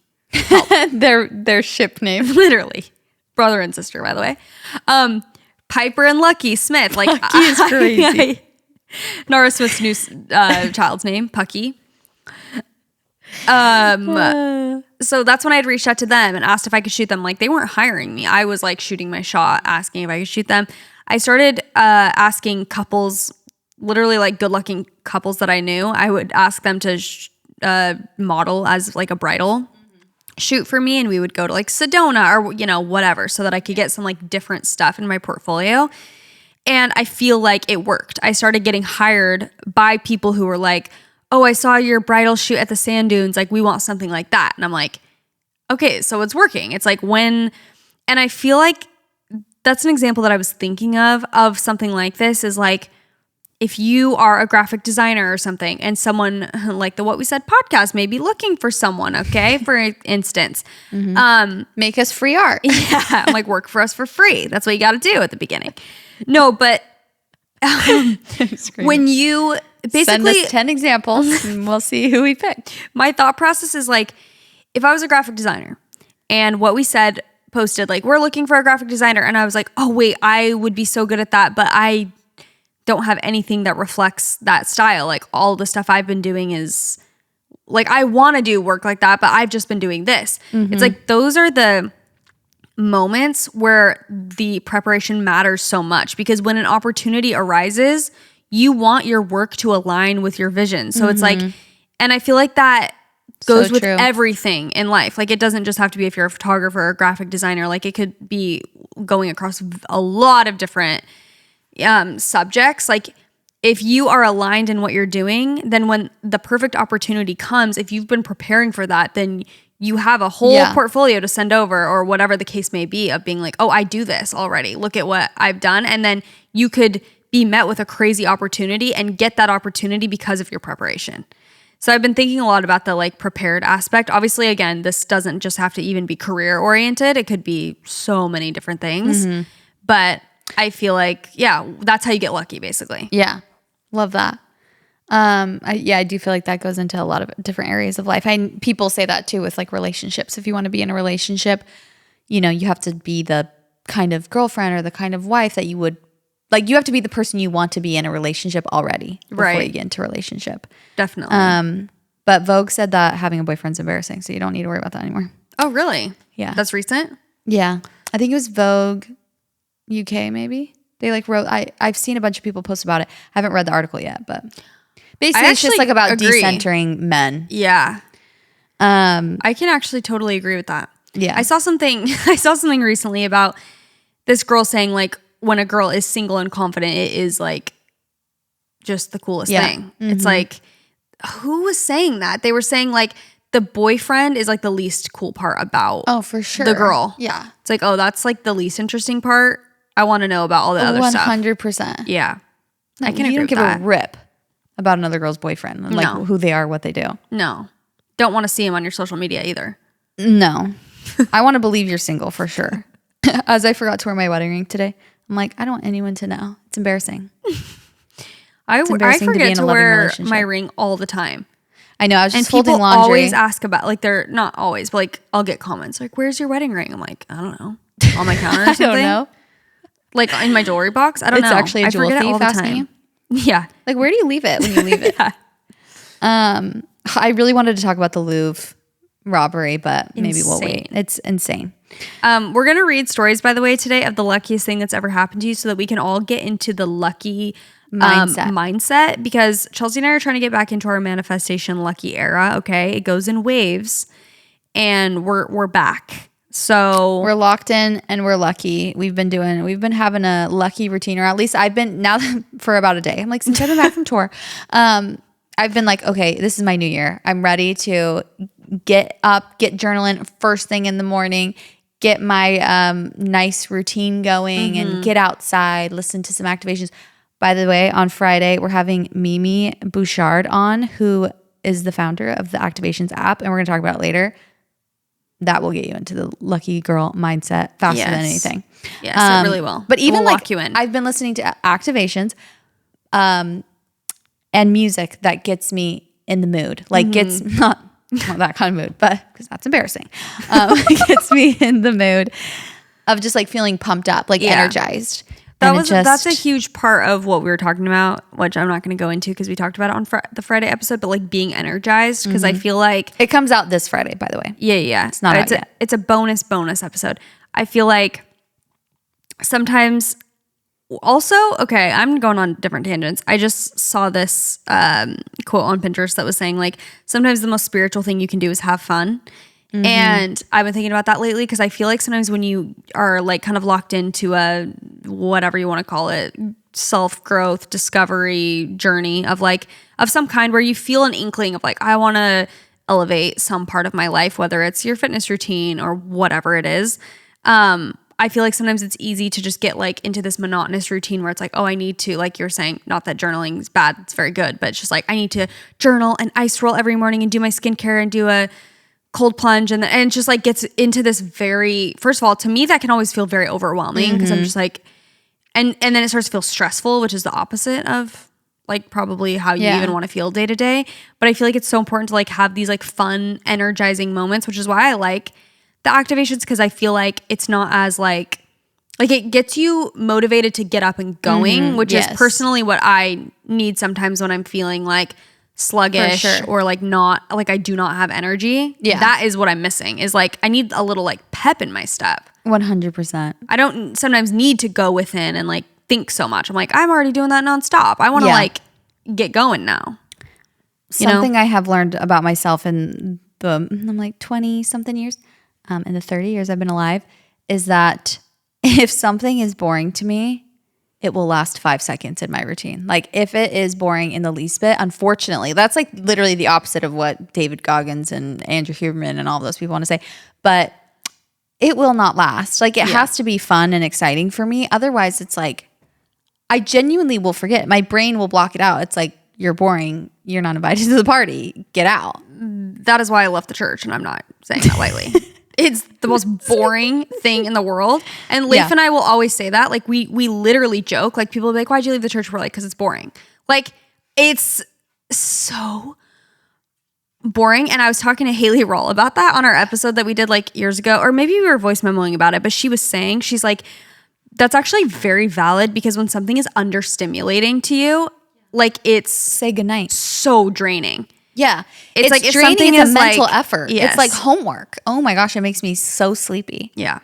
their ship name. Literally. Brother and sister, by the way. Piper and Lucky Smith. Like Pucky is crazy. Nora Smith's new child's name, Pucky. So that's when I had reached out to them and asked if I could shoot them. Like they weren't hiring me. I was like shooting my shot, asking if I could shoot them. I started asking couples, literally like good looking couples that I knew. I would ask them to model as like a bridal shoot for me. And we would go to like Sedona or, whatever, so that I could get some like different stuff in my portfolio. And I feel like it worked. I started getting hired by people who were like, oh, I saw your bridal shoot at the sand dunes. Like, we want something like that. And I'm like, okay, so it's working. It's like and I feel like that's an example that I was thinking of something like this is like, if you are a graphic designer or something and someone like the What We Said podcast may be looking for someone, okay, for instance. Make us free art. Yeah, I'm like, work for us for free. That's what you got to do at the beginning. No, but when you basically send us 10 examples and we'll see who we pick. My thought process is like, if I was a graphic designer and What We Said posted like, we're looking for a graphic designer, and I was like, oh wait, I would be so good at that, but I don't have anything that reflects that style. Like all the stuff I've been doing is like, I want to do work like that, but I've just been doing this. It's like, those are the moments where the preparation matters so much, because when an opportunity arises, you want your work to align with your vision. So it's like, and I feel like that goes So with true. everything in life. Like it doesn't just have to be if you're a photographer or a graphic designer. Like it could be going across a lot of different subjects. Like if you are aligned in what you're doing, then when the perfect opportunity comes, if you've been preparing for that, then you have a whole portfolio to send over, or whatever the case may be, of being like, oh, I do this already. Look at what I've done. And then you could be met with a crazy opportunity and get that opportunity because of your preparation. So I've been thinking a lot about the like prepared aspect. Obviously, again, this doesn't just have to even be career oriented. It could be so many different things. But I feel like, that's how you get lucky, basically. Yeah. Love that. I do feel like that goes into a lot of different areas of life. People say that too with like relationships. If you want to be in a relationship, you have to be the kind of girlfriend or the kind of wife that you would like. You have to be the person you want to be in a relationship already before you get into a relationship. Definitely. But Vogue said that having a boyfriend's embarrassing, so you don't need to worry about that anymore. Oh, really? Yeah. That's recent? Yeah. I think it was Vogue UK maybe. They like wrote, I've seen a bunch of people post about it. I haven't read the article yet, but basically it's just like about decentering men. Yeah. I can actually totally agree with that. Yeah. I saw something recently about this girl saying like when a girl is single and confident, it is like just the coolest thing. Mm-hmm. It's like, who was saying that? They were saying like the boyfriend is like the least cool part about for sure. the girl. Yeah. It's like, oh, that's like the least interesting part. I want to know about all the other stuff. 100%. Yeah. No, I can agree you don't with give that. a rip about another girl's boyfriend and like who they are, what they do. No. Don't want to see him on your social media either. No. I want to believe you're single for sure. As I forgot to wear my wedding ring today. I'm like, I don't want anyone to know. It's embarrassing. I forget to wear my ring all the time. I know. I was just and folding people laundry. Always ask about, like, they're not always, but like I'll get comments like, "Where's your wedding ring?" I'm like, I don't know, on my counter or something. I don't know. Like in my jewelry box. I don't know. It's actually a jewel thief asking you. Yeah. Like, where do you leave it when you leave it? Yeah. I really wanted to talk about the Louvre robbery, but maybe we'll wait. It's insane. We're gonna read stories, by the way, today of the luckiest thing that's ever happened to you, so that we can all get into the lucky mindset. Because Chelsey and I are trying to get back into our manifestation lucky era. Okay, it goes in waves, and we're back. So we're locked in and we're lucky. We've been having a lucky routine, or at least I've been now for about a day. I'm like, since I've been back from tour, I've been like, okay, this is my new year. I'm ready to get up, get journaling first thing in the morning, get my nice routine going, and get outside, listen to some activations. By the way, on Friday, we're having Mimi Bouchard on, who is the founder of the Activations app, and we're going to talk about it later. That will get you into the lucky girl mindset faster than anything. Yes, it really will. But even we'll like lock you in. I've been listening to Activations and music that gets me in the mood. Like gets not that kind of mood, but because that's embarrassing. Gets me in the mood of just like feeling pumped up, like energized. That's a huge part of what we were talking about, which I'm not going to go into because we talked about it on the Friday episode, but like being energized, because I feel like it comes out this Friday, by the way. Yeah. It's not out yet. It's a bonus episode. I feel like sometimes also, okay, I'm going on different tangents. I just saw this quote on Pinterest that was saying like, sometimes the most spiritual thing you can do is have fun. And I've been thinking about that lately, because I feel like sometimes when you are like kind of locked into a whatever you want to call it, self-growth, discovery journey of some kind, where you feel an inkling of like, I want to elevate some part of my life, whether it's your fitness routine or whatever it is. I feel like sometimes it's easy to just get like into this monotonous routine where it's like, oh, I need to, like you're saying, not that journaling is bad, it's very good, but it's just like, I need to journal and ice roll every morning and do my skincare and do a cold plunge, and it just like gets into this very, first of all, to me that can always feel very overwhelming, because I'm just like, and then it starts to feel stressful, which is the opposite of like probably how you even want to feel day to day. But I feel like it's so important to like have these like fun, energizing moments, which is why I like the activations, because I feel like it's not as like it gets you motivated to get up and going, which is personally what I need sometimes when I'm feeling like sluggish or like not like I do not have energy. That is what I'm missing, is like I need a little like pep in my step. 100%. I don't sometimes need to go within and like think so much. I'm like, I'm already doing that nonstop. I want to like get going now. Something I have learned about myself in I'm like 20 something years, in the 30 years I've been alive, is that if something is boring to me, it will last 5 seconds in my routine. Like if it is boring in the least bit, unfortunately, that's like literally the opposite of what David Goggins and Andrew Huberman and all those people want to say, but it will not last. Like it has to be fun and exciting for me. Otherwise it's like, I genuinely will forget. My brain will block it out. It's like, you're boring. You're not invited to the party. Get out. That is why I left the church, and I'm not saying that lightly. It's the most boring thing in the world. And Leif and I will always say that. Like we literally joke. Like people will be like, why'd you leave the church? We're like, because it's boring. Like it's so boring. And I was talking to Haley Roll about that on our episode that we did like years ago, or maybe we were voice memoing about it, but she was saying, she's like, that's actually very valid, because when something is understimulating to you, like it's say goodnight. So draining. Yeah. It's like if draining. something It's is a mental like- effort. Yes. It's like homework. Oh my gosh, it makes me so sleepy. Yeah.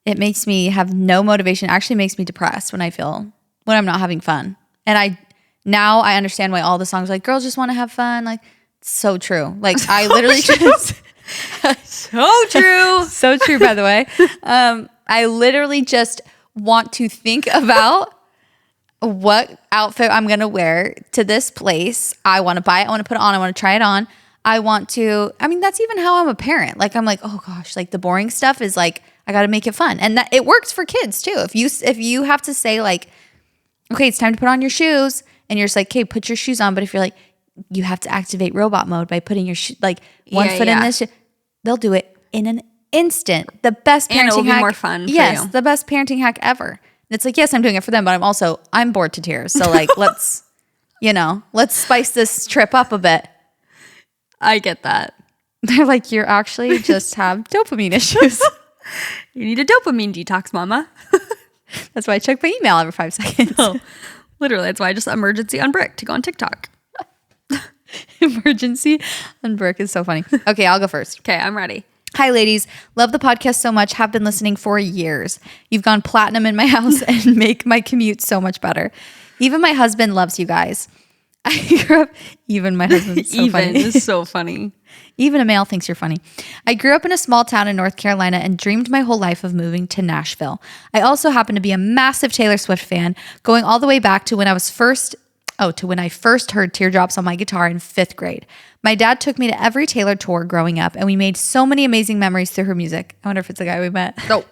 It makes me have no motivation. It actually makes me depressed when I'm not having fun. And now I understand why all the songs are like, girls just want to have fun. Like, so true. Like, I literally just... So true. So true, by the way. I literally just want to think about what outfit I'm going to wear to this place. I want to buy it. I want to put it on. I want to try it on. That's even how I'm a parent. Like, I'm like, oh gosh, like the boring stuff is like, I got to make it fun. And that it works for kids too. If you have to say like, okay, it's time to put on your shoes, and you're just like, okay, put your shoes on. But if you're like, you have to activate robot mode by putting your one foot in this, they'll do it in an instant. The best parenting and it will be hack. more fun for yes, you. the best parenting hack ever. And it's like, yes, I'm doing it for them, but I'm bored to tears. So like, let's spice this trip up a bit. I get that. They're like, you're actually just have dopamine issues. You need a dopamine detox, mama. That's why I check my email every 5 seconds. Oh, literally, that's why I just emergency on brick to go on TikTok. Emergency on brick is so funny. Okay, I'll go first. Okay, I'm ready. Hi, ladies. Love the podcast so much. Have been listening for years. You've gone platinum in my house and make my commute so much better. Even my husband loves you guys. I grew up. Even my husband's so funny. Is so funny. Even a male thinks you're funny. I grew up in a small town in North Carolina and dreamed my whole life of moving to Nashville. I also happen to be a massive Taylor Swift fan, going all the way back to when I first heard Teardrops on my guitar in 5th grade. My dad took me to every Taylor tour growing up, and we made so many amazing memories through her music. I wonder if it's the guy we met. No.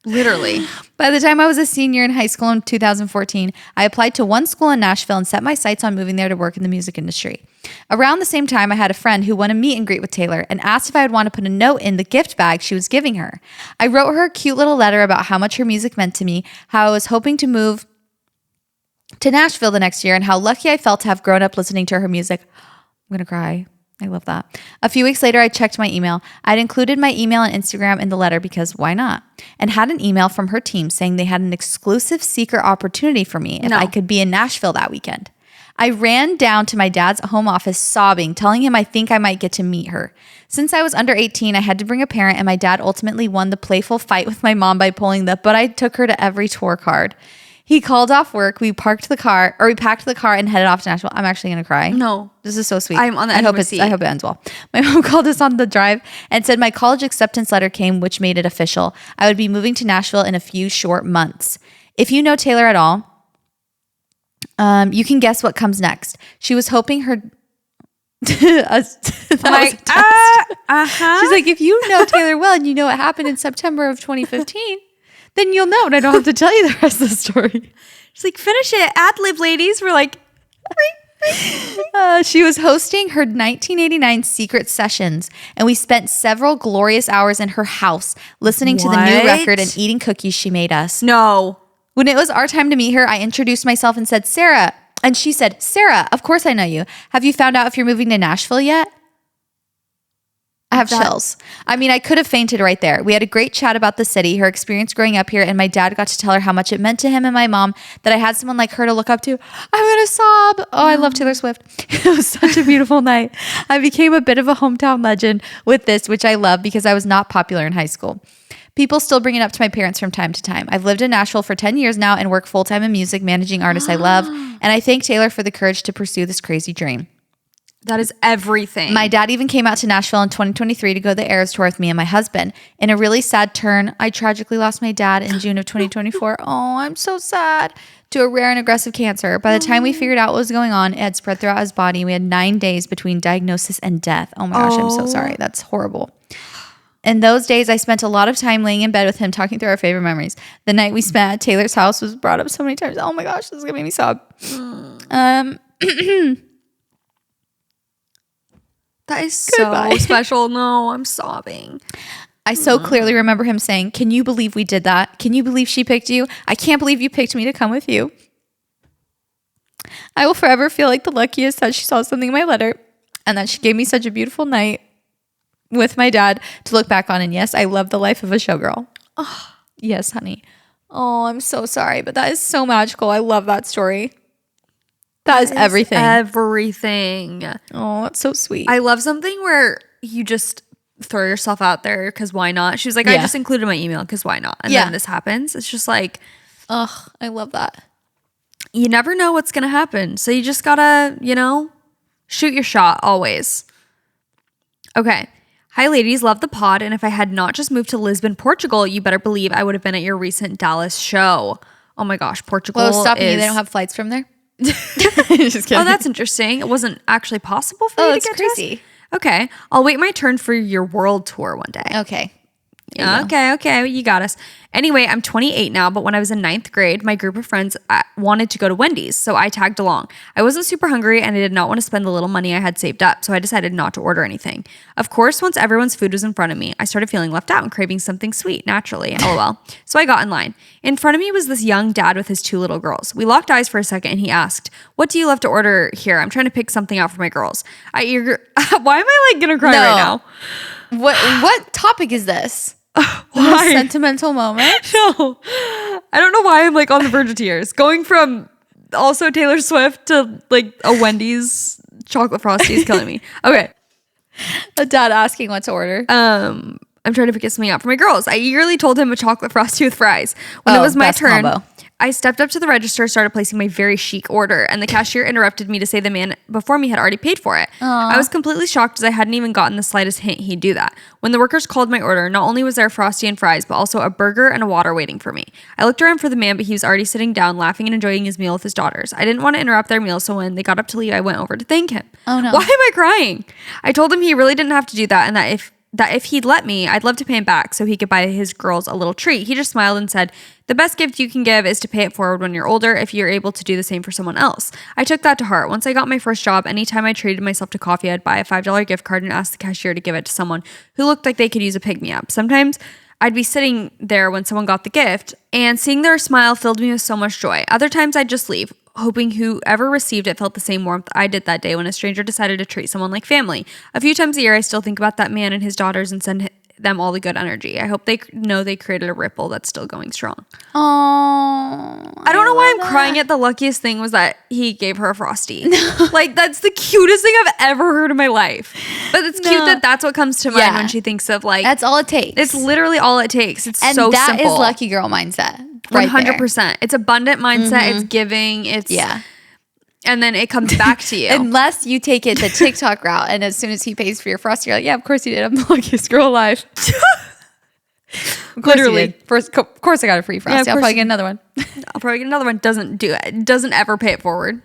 Literally. By the time I was a senior in high school in 2014, I applied to one school in Nashville and set my sights on moving there to work in the music industry. Around the same time, I had a friend who won a meet and greet with Taylor and asked if I would want to put a note in the gift bag she was giving her. I wrote her a cute little letter about how much her music meant to me, how I was hoping to move to Nashville the next year, and how lucky I felt to have grown up listening to her music. I'm going to cry. I love that. A few weeks later, I checked my email. I'd included my email and Instagram in the letter because why not? And had an email from her team saying they had an exclusive secret opportunity for me if I could be in Nashville that weekend. I ran down to my dad's home office sobbing, telling him I think I might get to meet her. Since I was under 18, I had to bring a parent, and my dad ultimately won the playful fight with my mom by pulling but I took her to every tour card. He called off work. We packed the car and headed off to Nashville. I'm actually going to cry. No. This is so sweet. I'm on the edge of my seat. I hope it ends well. My mom called us on the drive and said my college acceptance letter came, which made it official. I would be moving to Nashville in a few short months. If you know Taylor at all, you can guess what comes next. She was hoping her... She's like, if you know Taylor well and you know what happened in September of 2015... then you'll know, and I don't have to tell you the rest of the story. She's like, finish it. Ad-lib, ladies. We're like... She was hosting her 1989 secret sessions, and we spent several glorious hours in her house listening to the new record and eating cookies she made us. No. When it was our time to meet her, I introduced myself and said, Sarah. And she said, Sarah, of course I know you. Have you found out if you're moving to Nashville yet? I have chills. I mean, I could have fainted right there. We had a great chat about the city, her experience growing up here, and my dad got to tell her how much it meant to him and my mom that I had someone like her to look up to. I'm going to sob. Oh, I love Taylor Swift. It was such a beautiful night. I became a bit of a hometown legend with this, which I love because I was not popular in high school. People still bring it up to my parents from time to time. I've lived in Nashville for 10 years now and work full-time in music, managing artists I love, and I thank Taylor for the courage to pursue this crazy dream. That is everything. My dad even came out to Nashville in 2023 to go to the Eras Tour with me and my husband. In a really sad turn, I tragically lost my dad in June of 2024. Oh, I'm so sad. To a rare and aggressive cancer. By the time we figured out what was going on, it had spread throughout his body. We had 9 days between diagnosis and death. Oh my gosh, I'm so sorry. That's horrible. In those days, I spent a lot of time laying in bed with him, talking through our favorite memories. The night we spent at Taylor's house was brought up so many times. Oh my gosh, this is going to make me sob. That is so special. No, I'm sobbing. I so clearly remember him saying, "Can you believe we did that? Can you believe she picked you? I can't believe you picked me to come with you." I will forever feel like the luckiest that she saw something in my letter and that she gave me such a beautiful night with my dad to look back on. And yes, I love the life of a showgirl. Oh, yes, honey. Oh, I'm so sorry, but that is so magical. I love that story. That is everything. Everything. Oh, that's so sweet. I love something where you just throw yourself out there because why not? She was like, I just included my email because why not? And then this happens. It's just like, ugh, I love that. You never know what's going to happen. So you just got to, shoot your shot always. Okay. Hi, ladies. Love the pod. And if I had not just moved to Lisbon, Portugal, you better believe I would have been at your recent Dallas show. Oh my gosh, Portugal. Well, stop you. They don't have flights from there? Just kidding. Oh, that's interesting. It wasn't actually possible for you to get crazy. to us? Okay. I'll wait my turn for your world tour one day. Okay. Okay, you got us. Anyway, I'm 28 now, but when I was in 9th grade, my group of friends wanted to go to Wendy's, so I tagged along. I wasn't super hungry, and I did not want to spend the little money I had saved up, so I decided not to order anything. Of course, once everyone's food was in front of me, I started feeling left out and craving something sweet, naturally, lol. So I got in line. In front of me was this young dad with his 2 little girls. We locked eyes for a second, and he asked, "What do you love to order here? I'm trying to pick something out for my girls." Why am I gonna cry right now? What topic is this? Why? Sentimental moment? No. I don't know why I'm on the verge of tears. Going from also Taylor Swift to a Wendy's chocolate frosty is killing me. Okay. A dad asking what to order. I'm trying to pick something out for my girls. I eagerly told him a chocolate frosty with fries. When it was my turn, combo. I stepped up to the register, started placing my very chic order, and the cashier interrupted me to say the man before me had already paid for it. I was completely shocked as I hadn't even gotten the slightest hint he'd do that. When the workers called my order, not only was there frosty and fries, but also a burger and a water waiting for me. I looked around for the man, but he was already sitting down, laughing and enjoying his meal with his daughters. I didn't want to interrupt their meal, so when they got up to leave, I went over to thank him. Oh no. Why am I crying? I told him he really didn't have to do that, and that if he'd let me, I'd love to pay him back so he could buy his girls a little treat. He just smiled and said, "The best gift you can give is to pay it forward when you're older if you're able to do the same for someone else." I took that to heart. Once I got my first job, anytime I treated myself to coffee, I'd buy a $5 gift card and ask the cashier to give it to someone who looked like they could use a pick-me-up. Sometimes I'd be sitting there when someone got the gift, and seeing their smile filled me with so much joy. Other times I'd just leave, hoping whoever received it felt the same warmth I did that day when a stranger decided to treat someone like family. A few times a year, I still think about that man and his daughters and send them all the good energy. I hope they know they created a ripple that's still going strong. Oh, I don't know why I'm crying at the luckiest thing was that he gave her a frosty. That's the cutest thing I've ever heard in my life. But it's cute that that's what comes to mind when she thinks of that's all it takes. It's literally all it takes. It's so simple. And that is lucky girl mindset. Right 100%. There. It's abundant mindset. It's giving. And then it comes back to you. Unless you take it the TikTok route, and as soon as he pays for your frosty, you're like, yeah, of course he did. I'm the luckiest girl alive. Literally. Of course I got a free frosty. I'll probably get another one. Doesn't do it. Doesn't ever pay it forward.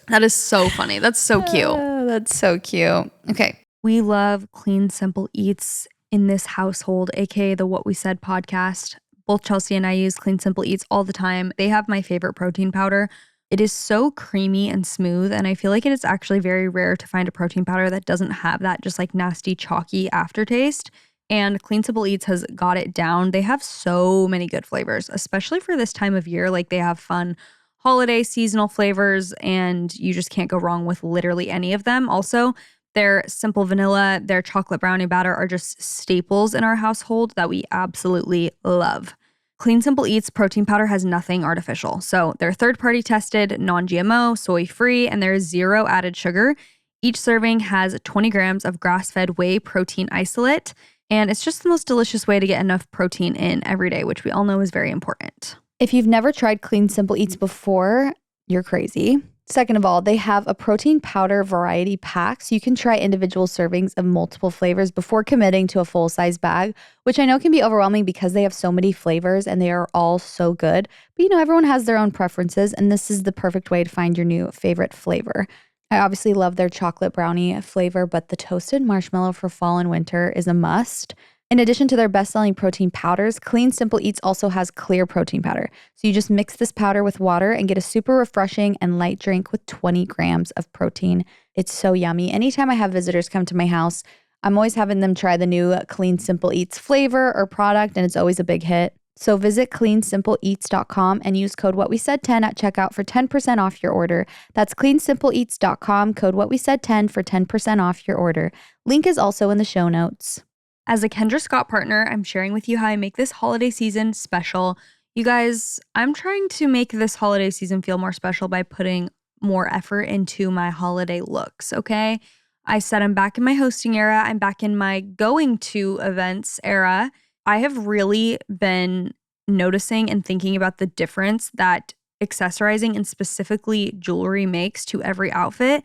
That is so funny. That's so cute. That's so cute. Okay. We love clean, simple eats in this household, aka the What We Said podcast. Both Chelsey and I use Clean Simple Eats all the time. They have my favorite protein powder. It is so creamy and smooth, and I feel like it is actually very rare to find a protein powder that doesn't have that just nasty, chalky aftertaste. And Clean Simple Eats has got it down. They have so many good flavors, especially for this time of year. They have fun holiday seasonal flavors, and you just can't go wrong with literally any of them. Also, their simple vanilla, their chocolate brownie batter are just staples in our household that we absolutely love. Clean Simple Eats protein powder has nothing artificial. So they're third-party tested, non-GMO, soy-free, and there is 0 added sugar. Each serving has 20 grams of grass-fed whey protein isolate, and it's just the most delicious way to get enough protein in every day, which we all know is very important. If you've never tried Clean Simple Eats before, you're crazy. Second of all, they have a protein powder variety pack, so you can try individual servings of multiple flavors before committing to a full-size bag, which I know can be overwhelming because they have so many flavors and they are all so good. But everyone has their own preferences, and this is the perfect way to find your new favorite flavor. I obviously love their chocolate brownie flavor, but the toasted marshmallow for fall and winter is a must. In addition to their best-selling protein powders, Clean Simple Eats also has clear protein powder. So you just mix this powder with water and get a super refreshing and light drink with 20 grams of protein. It's so yummy. Anytime I have visitors come to my house, I'm always having them try the new Clean Simple Eats flavor or product, and it's always a big hit. So visit cleansimpleeats.com and use code WhatWeSaid10 at checkout for 10% off your order. That's cleansimpleeats.com, code WhatWeSaid10 for 10% off your order. Link is also in the show notes. As a Kendra Scott partner, I'm sharing with you how I make this holiday season special. You guys, I'm trying to make this holiday season feel more special by putting more effort into my holiday looks, okay? I said I'm back in my hosting era. I'm back in my going to events era. I have really been noticing and thinking about the difference that accessorizing and specifically jewelry makes to every outfit.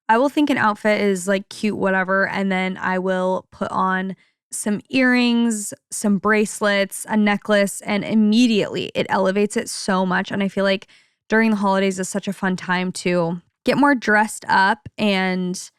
I will think an outfit is like cute, whatever, and then I will put on some earrings, some bracelets, a necklace, and immediately it elevates it so much. And I feel like during the holidays is such a fun time to get more dressed up and,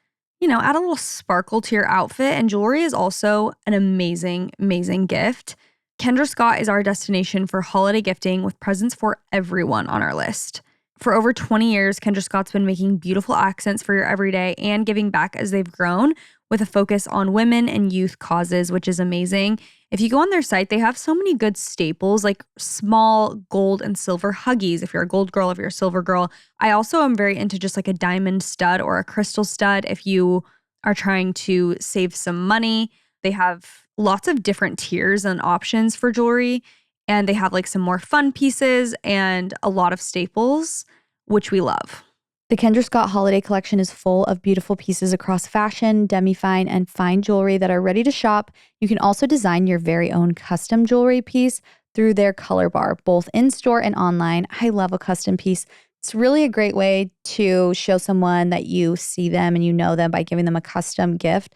add a little sparkle to your outfit. And jewelry is also an amazing, amazing gift. Kendra Scott is our destination for holiday gifting with presents for everyone on our list. For over 20 years, Kendra Scott's been making beautiful accents for your everyday and giving back as they've grown with a focus on women and youth causes, which is amazing. If you go on their site, they have so many good staples like small gold and silver huggies if you're a gold girl, if you're a silver girl. I also am very into just like a diamond stud or a crystal stud if you are trying to save some money. They have lots of different tiers and options for jewelry, and they have like some more fun pieces and a lot of staples, which we love. The Kendra Scott holiday collection is full of beautiful pieces across fashion, demi-fine, and fine jewelry that are ready to shop. You can also design your very own custom jewelry piece through their color bar, both in-store and online. I love a custom piece. It's really a great way to show someone that you see them and you know them by giving them a custom gift,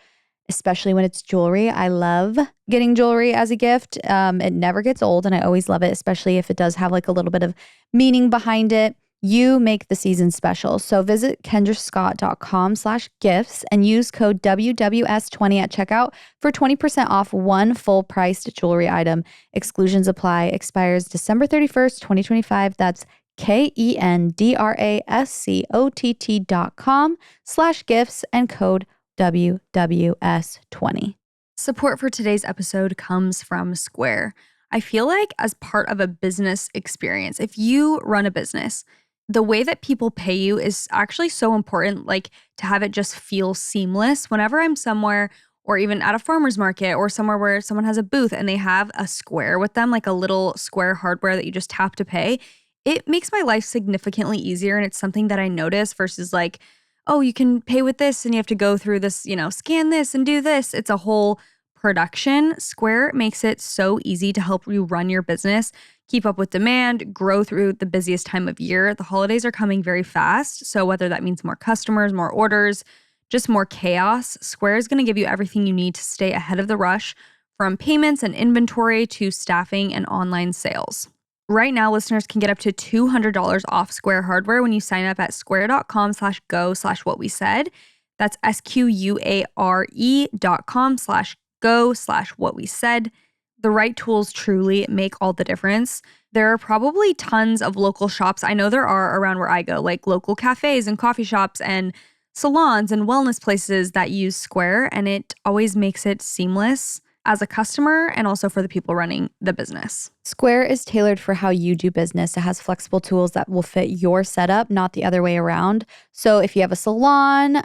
especially when it's jewelry. I love getting jewelry as a gift. It never gets old, and I always love it, especially if it does have like a little bit of meaning behind it. You make the season special. So visit kendrascott.com/gifts and use code WWS20 at checkout for 20% off one full-priced jewelry item. Exclusions apply. Expires December 31st, 2025. That's kendrascott.com/gifts and code WWS20. Support for today's episode comes from Square. I feel like as part of a business experience, if you run a business, the way that people pay you is actually so important, like to have it just feel seamless. Whenever I'm somewhere or even at a farmer's market or somewhere where someone has a booth and they have a Square with them, like a little Square hardware that you just tap to pay, it makes my life significantly easier. And it's something that I notice versus like, oh, you can pay with this and you have to go through this, scan this and do this. It's a whole production. Square makes it so easy to help you run your business, keep up with demand, grow through the busiest time of year. The holidays are coming very fast. So whether that means more customers, more orders, just more chaos, Square is going to give you everything you need to stay ahead of the rush, from payments and inventory to staffing and online sales. Right now, listeners can get up to $200 off Square hardware when you sign up at square.com/go/what-we-said. That's SQUARE.com/go/what-we-said. The right tools truly make all the difference. There are probably tons of local shops. I know there are around where I go, like local cafes and coffee shops and salons and wellness places that use Square, and it always makes it seamless as a customer and also for the people running the business. Square is tailored for how you do business. It has flexible tools that will fit your setup, not the other way around. So if you have a salon,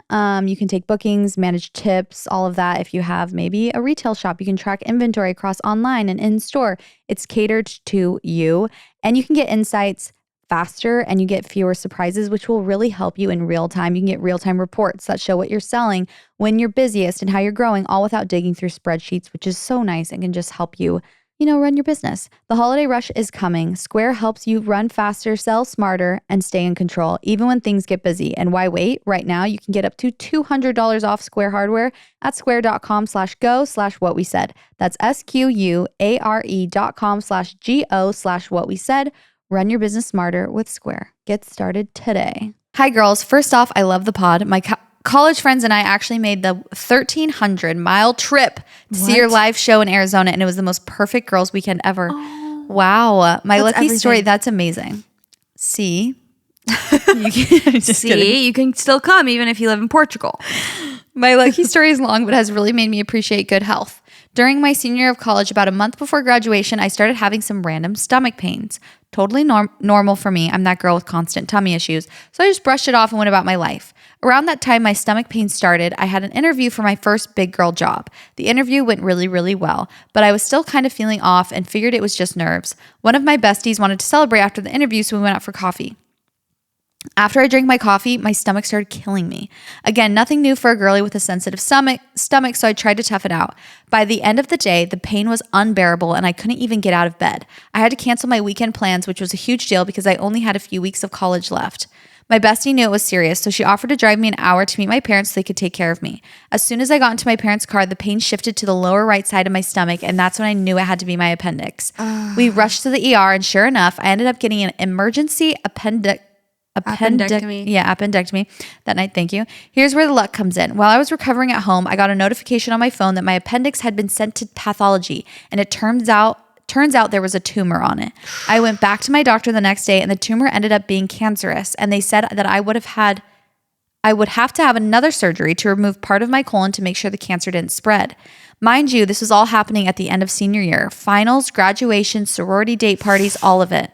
you can take bookings, manage tips, all of that. If you have maybe a retail shop, you can track inventory across online and in-store. It's catered to you, and you can get insights faster and you get fewer surprises, which will really help you in real time. You can get real-time reports that show what you're selling, when you're busiest, and how you're growing, all without digging through spreadsheets, which is so nice and can just help you, run your business. The holiday rush is coming. Square helps you run faster, sell smarter, and stay in control, even when things get busy. And why wait? Right now, you can get up to $200 off Square hardware at square.com/go/what-we-said. That's SQUARE.com/go/what-we-said. Run your business smarter with Square. Get started today. Hi, girls. First off, I love the pod. My college friends and I actually made the 1,300-mile trip to see your live show in Arizona, and it was the most perfect girls' weekend ever. Oh, wow. My lucky story. That's amazing. See? You can still come even if you live in Portugal. My lucky story is long, but has really made me appreciate good health. During my senior year of college, about a month before graduation, I started having some random stomach pains. Totally normal for me. I'm that girl with constant tummy issues. So I just brushed it off and went about my life. Around that time my stomach pain started, I had an interview for my first big girl job. The interview went really, really well, but I was still kind of feeling off and figured it was just nerves. One of my besties wanted to celebrate after the interview, so we went out for coffee. After I drank my coffee, my stomach started killing me. Again, nothing new for a girly with a sensitive stomach, so I tried to tough it out. By the end of the day, the pain was unbearable and I couldn't even get out of bed. I had to cancel my weekend plans, which was a huge deal because I only had a few weeks of college left. My bestie knew it was serious, so she offered to drive me an hour to meet my parents so they could take care of me. As soon as I got into my parents' car, the pain shifted to the lower right side of my stomach, and that's when I knew it had to be my appendix. We rushed to the ER, and sure enough, I ended up getting an emergency appendectomy that night. Thank you. Here's where the luck comes in. While I was recovering at home, I got a notification on my phone that my appendix had been sent to pathology, and it turns out there was a tumor on it. I went back to my doctor the next day and the tumor ended up being cancerous, and they said that I would have to have another surgery to remove part of my colon to make sure the cancer didn't spread. Mind you, this was all happening at the end of senior year. Finals, graduation, sorority date parties, all of it.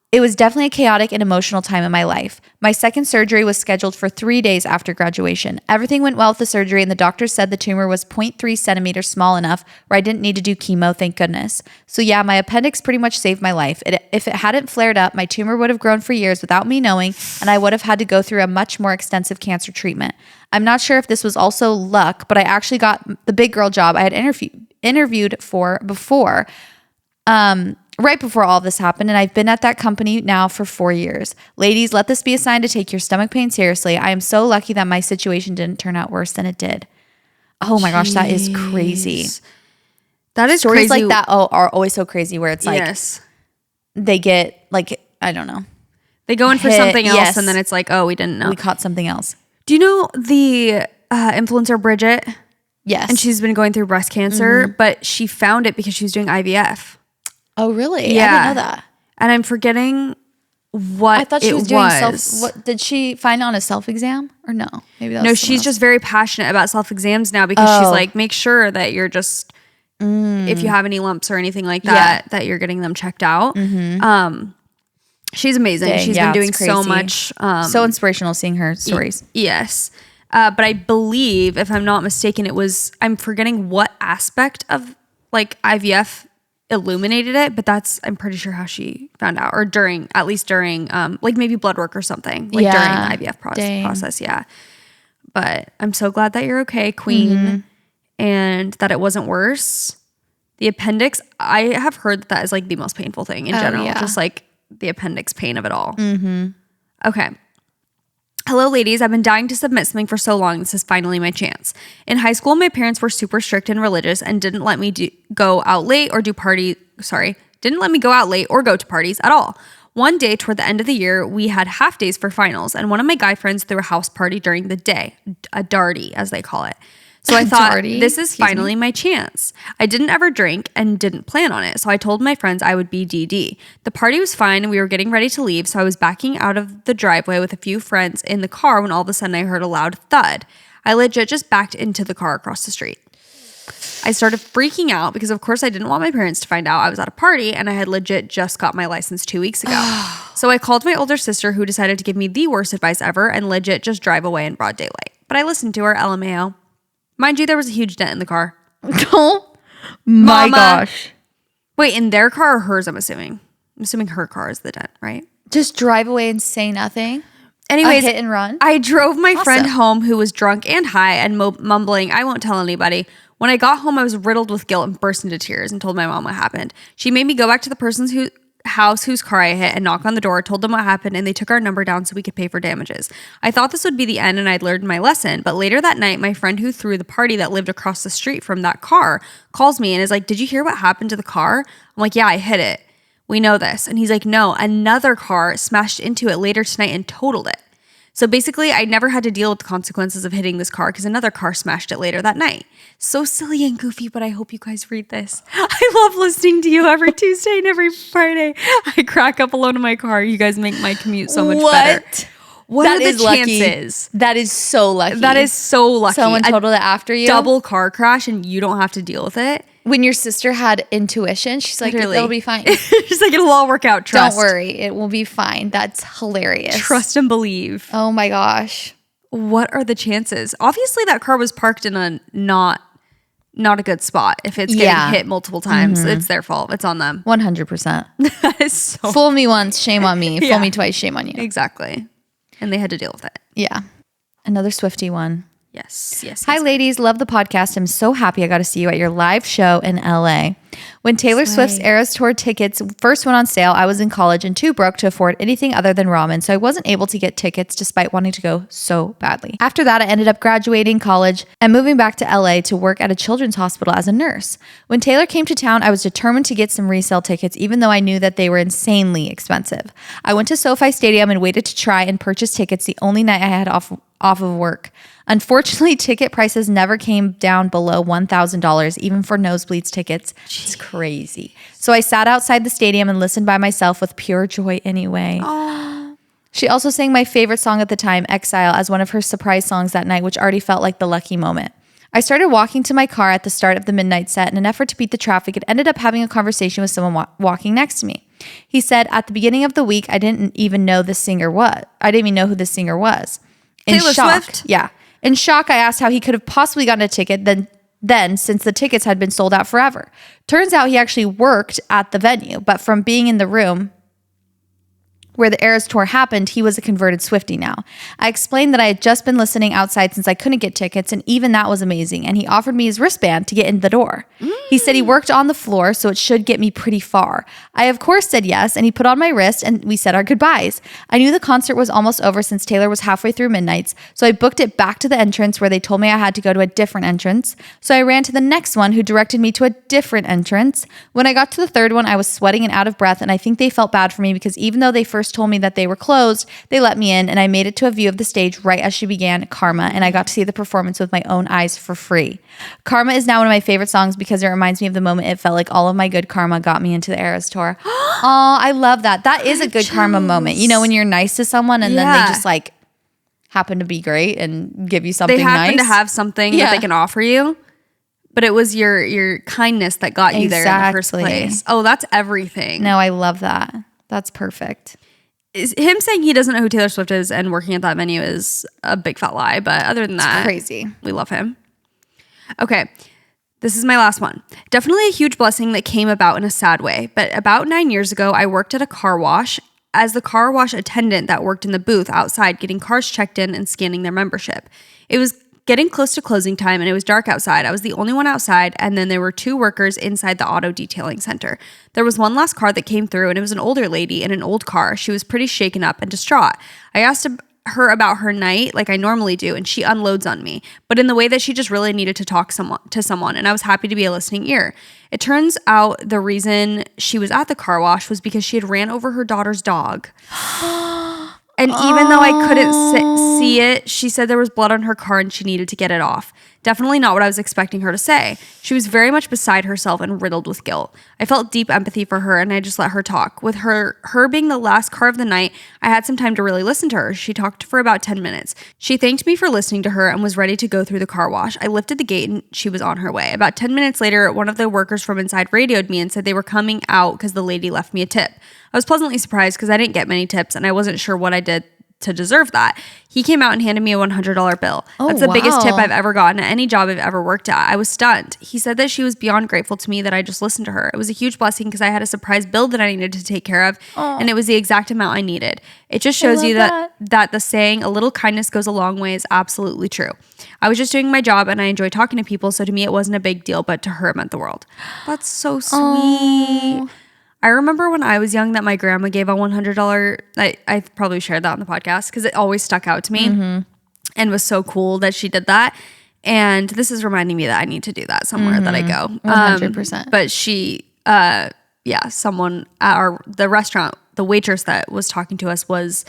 It was definitely a chaotic and emotional time in my life. My second surgery was scheduled for 3 days after graduation. Everything went well with the surgery, and the doctor said the tumor was 0.3 centimeters small enough where I didn't need to do chemo, thank goodness. So yeah, my appendix pretty much saved my life. If it hadn't flared up, my tumor would have grown for years without me knowing, and I would have had to go through a much more extensive cancer treatment. I'm not sure if this was also luck, but I actually got the big girl job I had interviewed for before. Right before all of this happened, and I've been at that company now for 4 years. Ladies, let this be a sign to take your stomach pain seriously. I am so lucky that my situation didn't turn out worse than it did. Oh my gosh, that is crazy. That is Stories crazy. like that are always so crazy where it's like, yes, they get like, I don't know. they go in for something else, yes. and then it's like, oh, we didn't know. We caught something else. Do you know the influencer Bridget? Yes. And she's been going through breast cancer, but she found it because she was doing IVF. Oh, really? Yeah. I didn't know that. And I'm forgetting what I thought she was doing was. what did she find on a self-exam or no? Maybe that was No, someone she's else. just very passionate about self-exams now because she's like, make sure that you're just, if you have any lumps or anything like that, that you're getting them checked out. She's amazing. Dang, She's yeah, been doing it's so crazy. much. So inspirational seeing her stories. Yes. But I believe, if I'm not mistaken, I'm forgetting what aspect of like IVF illuminated it, but I'm pretty sure how she found out, or at least during like maybe blood work or something, like during the IVF process. Yeah. But I'm so glad that you're okay, Queen, and that it wasn't worse. The appendix, I have heard that is like the most painful thing in general, just like the appendix pain of it all. Okay. Hello, ladies. I've been dying to submit something for so long. This is finally my chance. In high school, my parents were super strict and religious and didn't let me go out late or didn't let me go out late or go to parties at all. One day toward the end of the year, we had half days for finals, and one of my guy friends threw a house party during the day, a darty, as they call it. So I thought, this is finally my chance. I didn't ever drink and didn't plan on it, so I told my friends I would be DD. The party was fine and we were getting ready to leave, so I was backing out of the driveway with a few friends in the car when all of a sudden I heard a loud thud. I legit just backed into the car across the street. I started freaking out because of course I didn't want my parents to find out I was at a party and I had legit just got my license 2 weeks ago. So I called my older sister, who decided to give me the worst advice ever and legit just drive away in broad daylight. But I listened to her, LMAO. Mind you, there was a huge dent in the car. Oh my gosh. Wait, in their car or hers, I'm assuming? I'm assuming her car is the dent, right? Just drive away and say nothing? Anyways, a hit and run? I drove my friend home who was drunk and high and mumbling, I won't tell anybody. When I got home, I was riddled with guilt and burst into tears and told my mom what happened. She made me go back to the person's house whose car I hit and knock on the door, told them what happened, and they took our number down so we could pay for damages. I thought this would be the end and I'd learned my lesson, but later that night, my friend who threw the party that lived across the street from that car calls me and is like, did you hear what happened to the car? I'm like, yeah, I hit it. We know this. And he's like, no, another car smashed into it later tonight and totaled it. So basically, I never had to deal with the consequences of hitting this car because another car smashed it later that night. So silly and goofy, but I hope you guys read this. I love listening to you every Tuesday and every Friday. I crack up alone in my car. You guys make my commute so much better. What that are the Lucky. chances? That is so lucky. That is so lucky. Someone totaled it after you. Double car crash and you don't have to deal with it. When your sister had intuition, she's like, it'll be fine. She's like, it'll all work out. Trust. Don't worry. It will be fine. That's hilarious. Trust and believe. Oh my gosh. What are the chances? Obviously, that car was parked in a not not a good spot. If it's getting hit multiple times, it's their fault. It's on them. 100%. That is so Fool me once, shame on me. Fool me twice, shame on you. Exactly. And they had to deal with it. Yeah. Another Swiftie one. Yes. Hi, ladies. Love the podcast. I'm so happy I got to see you at your live show in LA. When Taylor Swift's Eras Tour tickets first went on sale, I was in college and too broke to afford anything other than ramen, so I wasn't able to get tickets despite wanting to go so badly. After that, I ended up graduating college and moving back to LA to work at a children's hospital as a nurse. When Taylor came to town, I was determined to get some resale tickets, even though I knew that they were insanely expensive. I went to SoFi Stadium and waited to try and purchase tickets the only night I had off of work. Unfortunately, ticket prices never came down below $1,000, even for nosebleeds tickets. It's crazy. So I sat outside the stadium and listened by myself with pure joy anyway. Aww. She also sang my favorite song at the time, Exile, as one of her surprise songs that night, which already felt like the lucky moment. I started walking to my car at the start of the midnight set in an effort to beat the traffic and ended up having a conversation with someone walking next to me. He said, at the beginning of the week, I didn't even know who this singer was. Taylor Swift? Yeah. In shock, I asked how he could have possibly gotten a ticket then since the tickets had been sold out forever. Turns out he actually worked at the venue, but from being in the room where the Eras Tour happened, he was a converted Swiftie now. I explained that I had just been listening outside since I couldn't get tickets, and even that was amazing, and he offered me his wristband to get in the door. He said he worked on the floor, so it should get me pretty far. I, of course, said yes, and he put on my wrist, and we said our goodbyes. I knew the concert was almost over since Taylor was halfway through Midnights, so I booked it back to the entrance where they told me I had to go to a different entrance. So I ran to the next one, who directed me to a different entrance. When I got to the third one, I was sweating and out of breath, and I think they felt bad for me because even though they first told me that they were closed, they let me in, and I made it to a view of the stage right as she began Karma, and I got to see the performance with my own eyes for free. Karma is now one of my favorite songs because it reminds me of the moment it felt like all of my good karma got me into the Eras Tour. Oh, I love that. That is a good karma moment. You know, when you're nice to someone and then they just like happen to be great and give you something nice. They happen to have something that they can offer you. But it was your kindness that got you there in the first place. Oh, that's everything. No, I love that. That's perfect. Him saying he doesn't know who Taylor Swift is and working at that venue is a big fat lie. But other than that, it's crazy. We love him. Okay, this is my last one. Definitely a huge blessing that came about in a sad way. But about 9 years ago, I worked at a car wash as the car wash attendant that worked in the booth outside getting cars checked in and scanning their membership. It was getting close to closing time and it was dark outside. I was the only one outside, and then there were two workers inside the auto detailing center. There was one last car that came through, and it was an older lady in an old car. She was pretty shaken up and distraught. I asked her about her night like I normally do, and she unloads on me, but in the way that she just really needed to talk to someone, and I was happy to be a listening ear. It turns out the reason she was at the car wash was because she had ran over her daughter's dog. And even though I couldn't see it, she said there was blood on her car and she needed to get it off. Definitely not what I was expecting her to say. She was very much beside herself and riddled with guilt. I felt deep empathy for her and I just let her talk. With her being the last car of the night, I had some time to really listen to her. She talked for about 10 minutes. She thanked me for listening to her and was ready to go through the car wash. I lifted the gate and she was on her way. About 10 minutes later, one of the workers from inside radioed me and said they were coming out because the lady left me a tip. I was pleasantly surprised because I didn't get many tips and I wasn't sure what I did to deserve that. He came out and handed me a $100 bill. That's the biggest tip I've ever gotten at any job I've ever worked at. I was stunned. He said that she was beyond grateful to me that I just listened to her. It was a huge blessing because I had a surprise bill that I needed to take care of, and it was the exact amount I needed. It just shows you that the saying, a little kindness goes a long way, is absolutely true. I was just doing my job and I enjoy talking to people, so to me it wasn't a big deal, but to her it meant the world. That's so sweet. I remember when I was young that my grandma gave a $100. I probably shared that on the podcast because it always stuck out to me and was so cool that she did that. And this is reminding me that I need to do that somewhere that I go. 100%. But she, someone at the restaurant, the waitress that was talking to us was,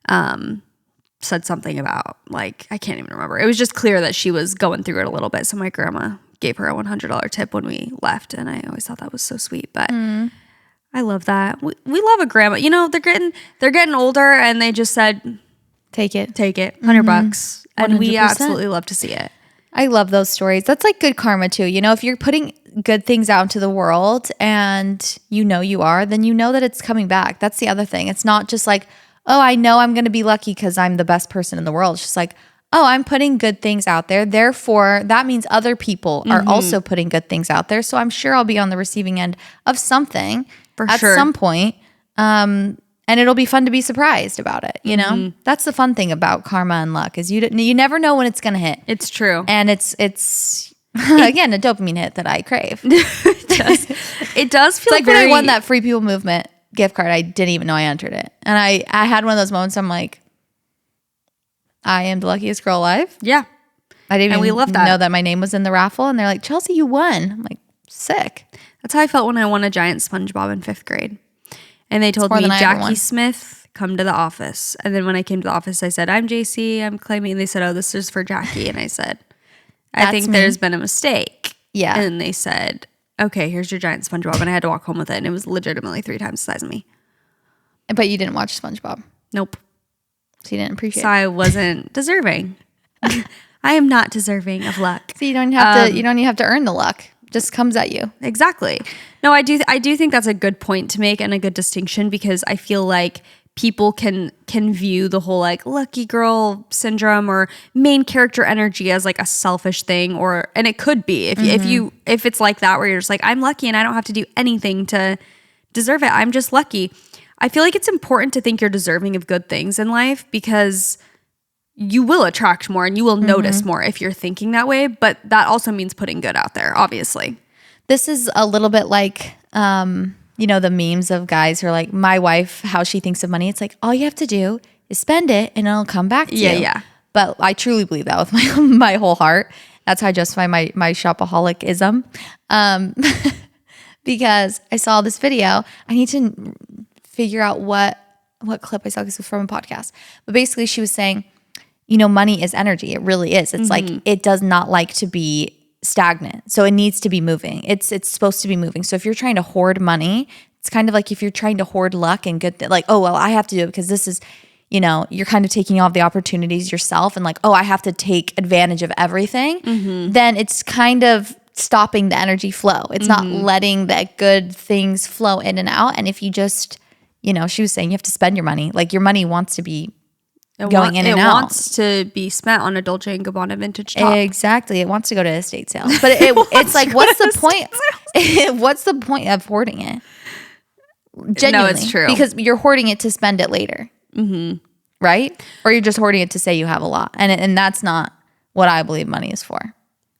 said something about like, I can't even remember. It was just clear that she was going through it a little bit. So my grandma gave her a $100 tip when we left. And I always thought that was so sweet. But I love that. We love a grandma. You know, they're getting older and they just said, take it, $100. And we absolutely love to see it. I love those stories. That's like good karma too. You know, if you're putting good things out into the world and you know you are, then you know that it's coming back. That's the other thing. It's not just like, oh, I know I'm going to be lucky because I'm the best person in the world. It's just like, oh, I'm putting good things out there. Therefore, that means other people are also putting good things out there. So I'm sure I'll be on the receiving end of something at some point. And it'll be fun to be surprised about it. You know, that's the fun thing about karma and luck is you never know when it's going to hit. It's true. And it's again, a dopamine hit that I crave. It does feel like when I won that Free People Movement gift card, I didn't even know I entered it. And I had one of those moments. I'm like, I am the luckiest girl alive. Yeah. I didn't even know that my name was in the raffle. And they're like, Chelsey, you won. I'm like, sick. That's how I felt when I won a giant SpongeBob in 5th grade. And they told me, Jackie Smith, come to the office. And then when I came to the office, I said, I'm Jaci, I'm claiming. And they said, oh, this is for Jackie. And I said, I think there's been a mistake. Yeah. And they said, okay, here's your giant SpongeBob. And I had to walk home with it. And it was legitimately 3 times the size of me. But you didn't watch SpongeBob. Nope. So you didn't appreciate it. So I wasn't deserving. I am not deserving of luck. So you don't have to. You don't even have to earn the luck. It just comes at you. Exactly. No, I do think that's a good point to make and a good distinction because I feel like people can view the whole like lucky girl syndrome or main character energy as like a selfish thing, and it could be if it's like that where you're just like, I'm lucky and I don't have to do anything to deserve it. I'm just lucky. I feel like it's important to think you're deserving of good things in life because you will attract more and you will notice more if you're thinking that way. But that also means putting good out there, obviously. This is a little bit like, the memes of guys who are like, my wife, how she thinks of money. It's like, all you have to do is spend it and it'll come back to you. Yeah. But I truly believe that with my whole heart. That's how I justify my shopaholic-ism. Because I saw this video. I need to figure out what clip I saw because it was from a podcast. But basically she was saying, money is energy. It really is. It's like it does not like to be stagnant. So it needs to be moving. It's supposed to be moving. So if you're trying to hoard money, it's kind of like if you're trying to hoard luck and good like, oh, well, I have to do it because this is, you're kind of taking all the opportunities yourself and like, oh, I have to take advantage of everything. Then it's kind of stopping the energy flow. It's not letting the good things flow in and out. And if you just, she was saying you have to spend your money. Like your money wants to be going in and out. It wants to be spent on a Dolce & Gabbana vintage top. Exactly. It wants to go to estate sales. But it's like, what's the point? What's the point of hoarding it? Genuinely. No, it's true. Because you're hoarding it to spend it later. Right? Or you're just hoarding it to say you have a lot. And that's not what I believe money is for.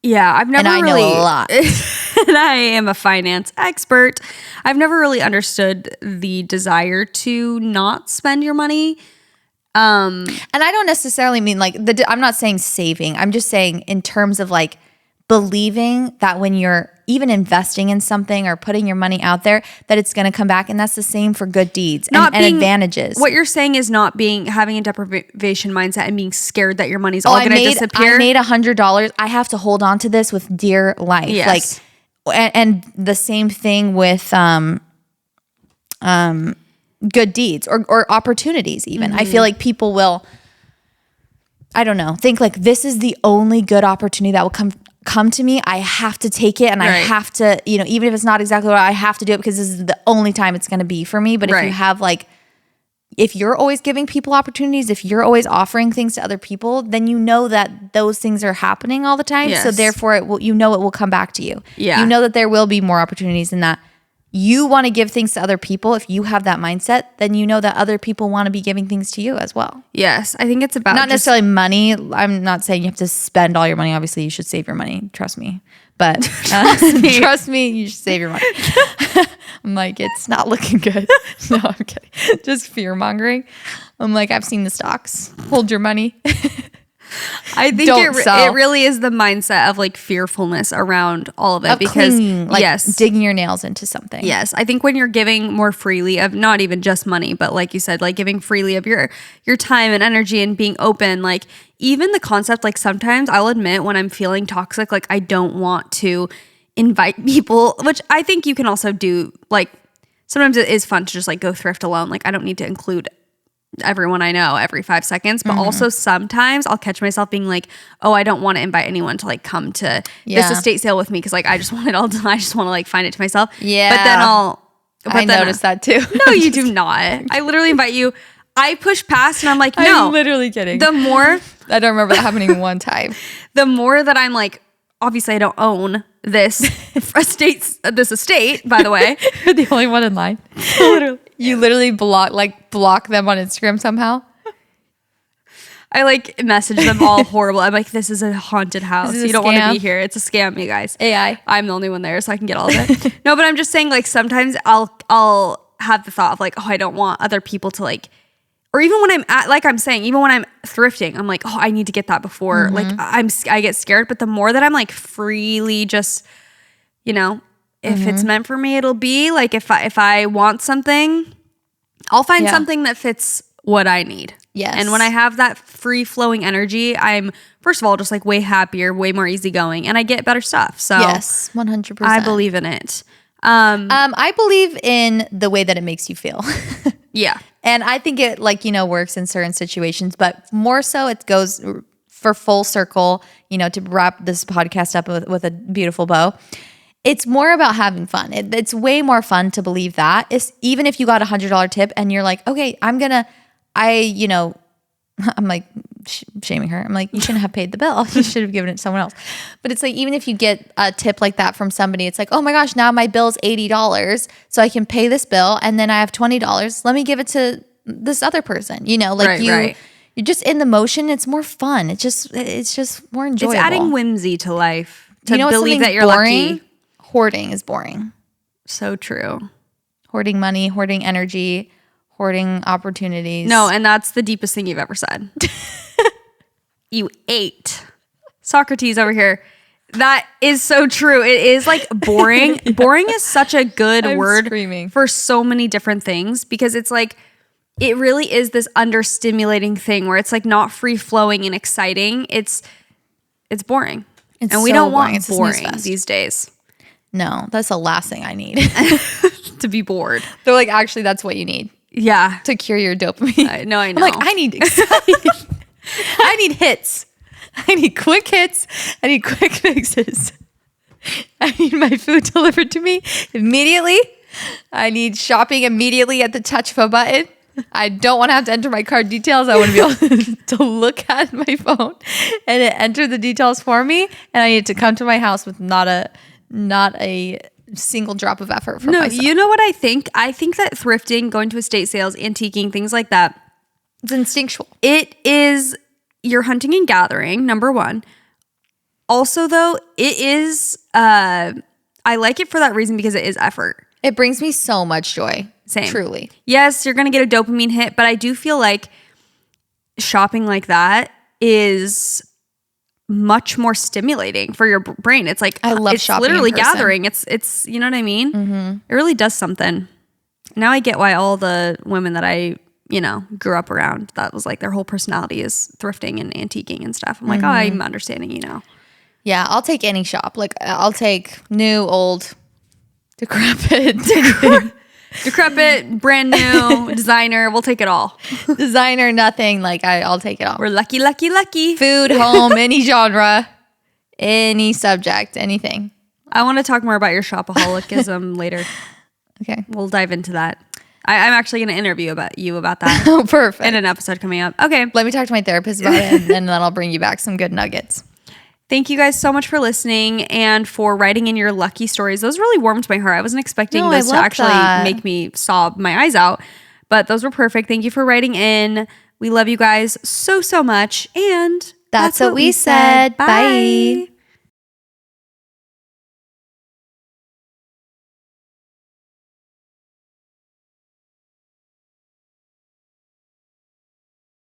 Yeah, I've never I know a lot. And I am a finance expert. I've never really understood the desire to not spend your money. And I don't necessarily mean like I'm not saying saving. I'm just saying in terms of like believing that when you're even investing in something or putting your money out there, that it's going to come back. And that's the same for good deeds and advantages. What you're saying is not having a deprivation mindset and being scared that your money's all going to disappear. I made $100. I have to hold on to this with dear life. Yes. Like, and the same thing with, good deeds or opportunities even. I feel like people will, I don't know, think like this is the only good opportunity that will come to me. I have to take it and I have to, even if it's not exactly what I have to do it because this is the only time it's going to be for me. But if you have like, if you're always giving people opportunities, if you're always offering things to other people, then you know that those things are happening all the time. Yes. So therefore it will come back to you. Yeah. You know that there will be more opportunities in that. You want to give things to other people. If you have that mindset, then you know that other people want to be giving things to you as well. Yes, I think it's about not necessarily money. I'm not saying you have to spend all your money. Obviously, you should save your money. Trust me. But trust me, you should save your money. I'm like, it's not looking good. No, I'm kidding. Just fear mongering. I'm like, I've seen the stocks. Hold your money. I think it really is the mindset of like fearfulness around all of it of because clinging, like digging your nails into something. Yes, I think when you're giving more freely of not even just money, but like you said, like giving freely of your time and energy and being open, like even the concept, like sometimes I'll admit when I'm feeling toxic, like I don't want to invite people, which I think you can also do. Like sometimes it is fun to just like go thrift alone. Like I don't need to include everyone I know every 5 seconds, but also sometimes I'll catch myself being like, oh, I don't want to invite anyone to like come to this estate sale with me because like I just want it all done. I just want to like find it to myself. Yeah. But then I noticed that too. No, you do not. I literally invite you. I push past and I'm like, no. I'm literally kidding. The more I don't remember that happening one time. The more that I'm like, obviously I don't own this estate, by the way. You're the only one in line. Literally. You literally block them on Instagram somehow. I like message them all horrible. I'm like, this is a haunted house. You don't want to be here. It's a scam, you guys. AI. I'm the only one there, so I can get all of it. No, but I'm just saying, like, sometimes I'll have the thought of like, oh, I don't want other people to like, or even when even when I'm thrifting, I'm like, oh, I need to get that before. Like I get scared. But the more that I'm like freely just, if it's meant for me, it'll be like, if I want something, I'll find something that fits what I need. Yes. And when I have that free flowing energy, I'm first of all just like way happier, way more easygoing, and I get better stuff. So yes, 100%. I believe in it. I believe in the way that it makes you feel. Yeah. And I think it works in certain situations, but more so it goes for full circle, to wrap this podcast up with a beautiful bow. It's more about having fun. It's way more fun to believe that. Even if you got $100 tip and you're like, okay, I'm like shaming her. I'm like, you shouldn't have paid the bill. You should have given it to someone else. But it's like, even if you get a tip like that from somebody, it's like, oh my gosh, now my bill's $80. So I can pay this bill and then I have $20. Let me give it to this other person. Right. You're just in the motion. It's more fun. It's just more enjoyable. It's adding whimsy to life. To believe that you're boring? Lucky. Hoarding is boring. So true. Hoarding money, hoarding energy, hoarding opportunities. No, and that's the deepest thing you've ever said. You ate. Socrates over here. That is so true. It is like boring. Yeah. Boring is such a good word for so many different things, because it's like, it really is this understimulating thing where it's like not free flowing and exciting. It's boring. And we don't want boring these days. No, that's the last thing I need. To be bored. They're like, actually, that's what you need. Yeah. To cure your dopamine. I know. I'm like, I need exciting. I need hits. I need quick hits. I need quick fixes. I need my food delivered to me immediately. I need shopping immediately at the touch of a button. I don't want to have to enter my card details. I want to be able to look at my phone and it enter the details for me. And I need to come to my house with not a single drop of effort from myself. You know what I think? I think that thrifting, going to estate sales, antiquing, things like that, it's instinctual. It is, you're hunting and gathering, number one. Also, though, it is, I like it for that reason, because it is effort. It brings me so much joy. Same. Truly. Yes, you're going to get a dopamine hit, but I do feel like shopping like that is much more stimulating for your brain. It's like, I love it's shopping literally in person. gathering. It's you know what I mean? Mm-hmm. It really does something. Now I get why all the women that I, grew up around, that was like their whole personality is thrifting and antiquing and stuff. I'm like, oh, I'm understanding, Yeah, I'll take any shop. Like, I'll take new, old, decrepit, brand new, designer. We'll take it all. Designer, nothing. Like, I'll take it all. We're lucky, lucky, lucky. Food, home, any genre, any subject, anything. I want to talk more about your shopaholicism later. Okay. We'll dive into that. I'm actually going to interview you about that. Oh, perfect. In an episode coming up. Okay. Let me talk to my therapist about it, and then I'll bring you back some good nuggets. Thank you guys so much for listening and for writing in your lucky stories. Those really warmed my heart. I wasn't expecting this to actually make me sob my eyes out, but those were perfect. Thank you for writing in. We love you guys so, so much. And that's what we said. Bye.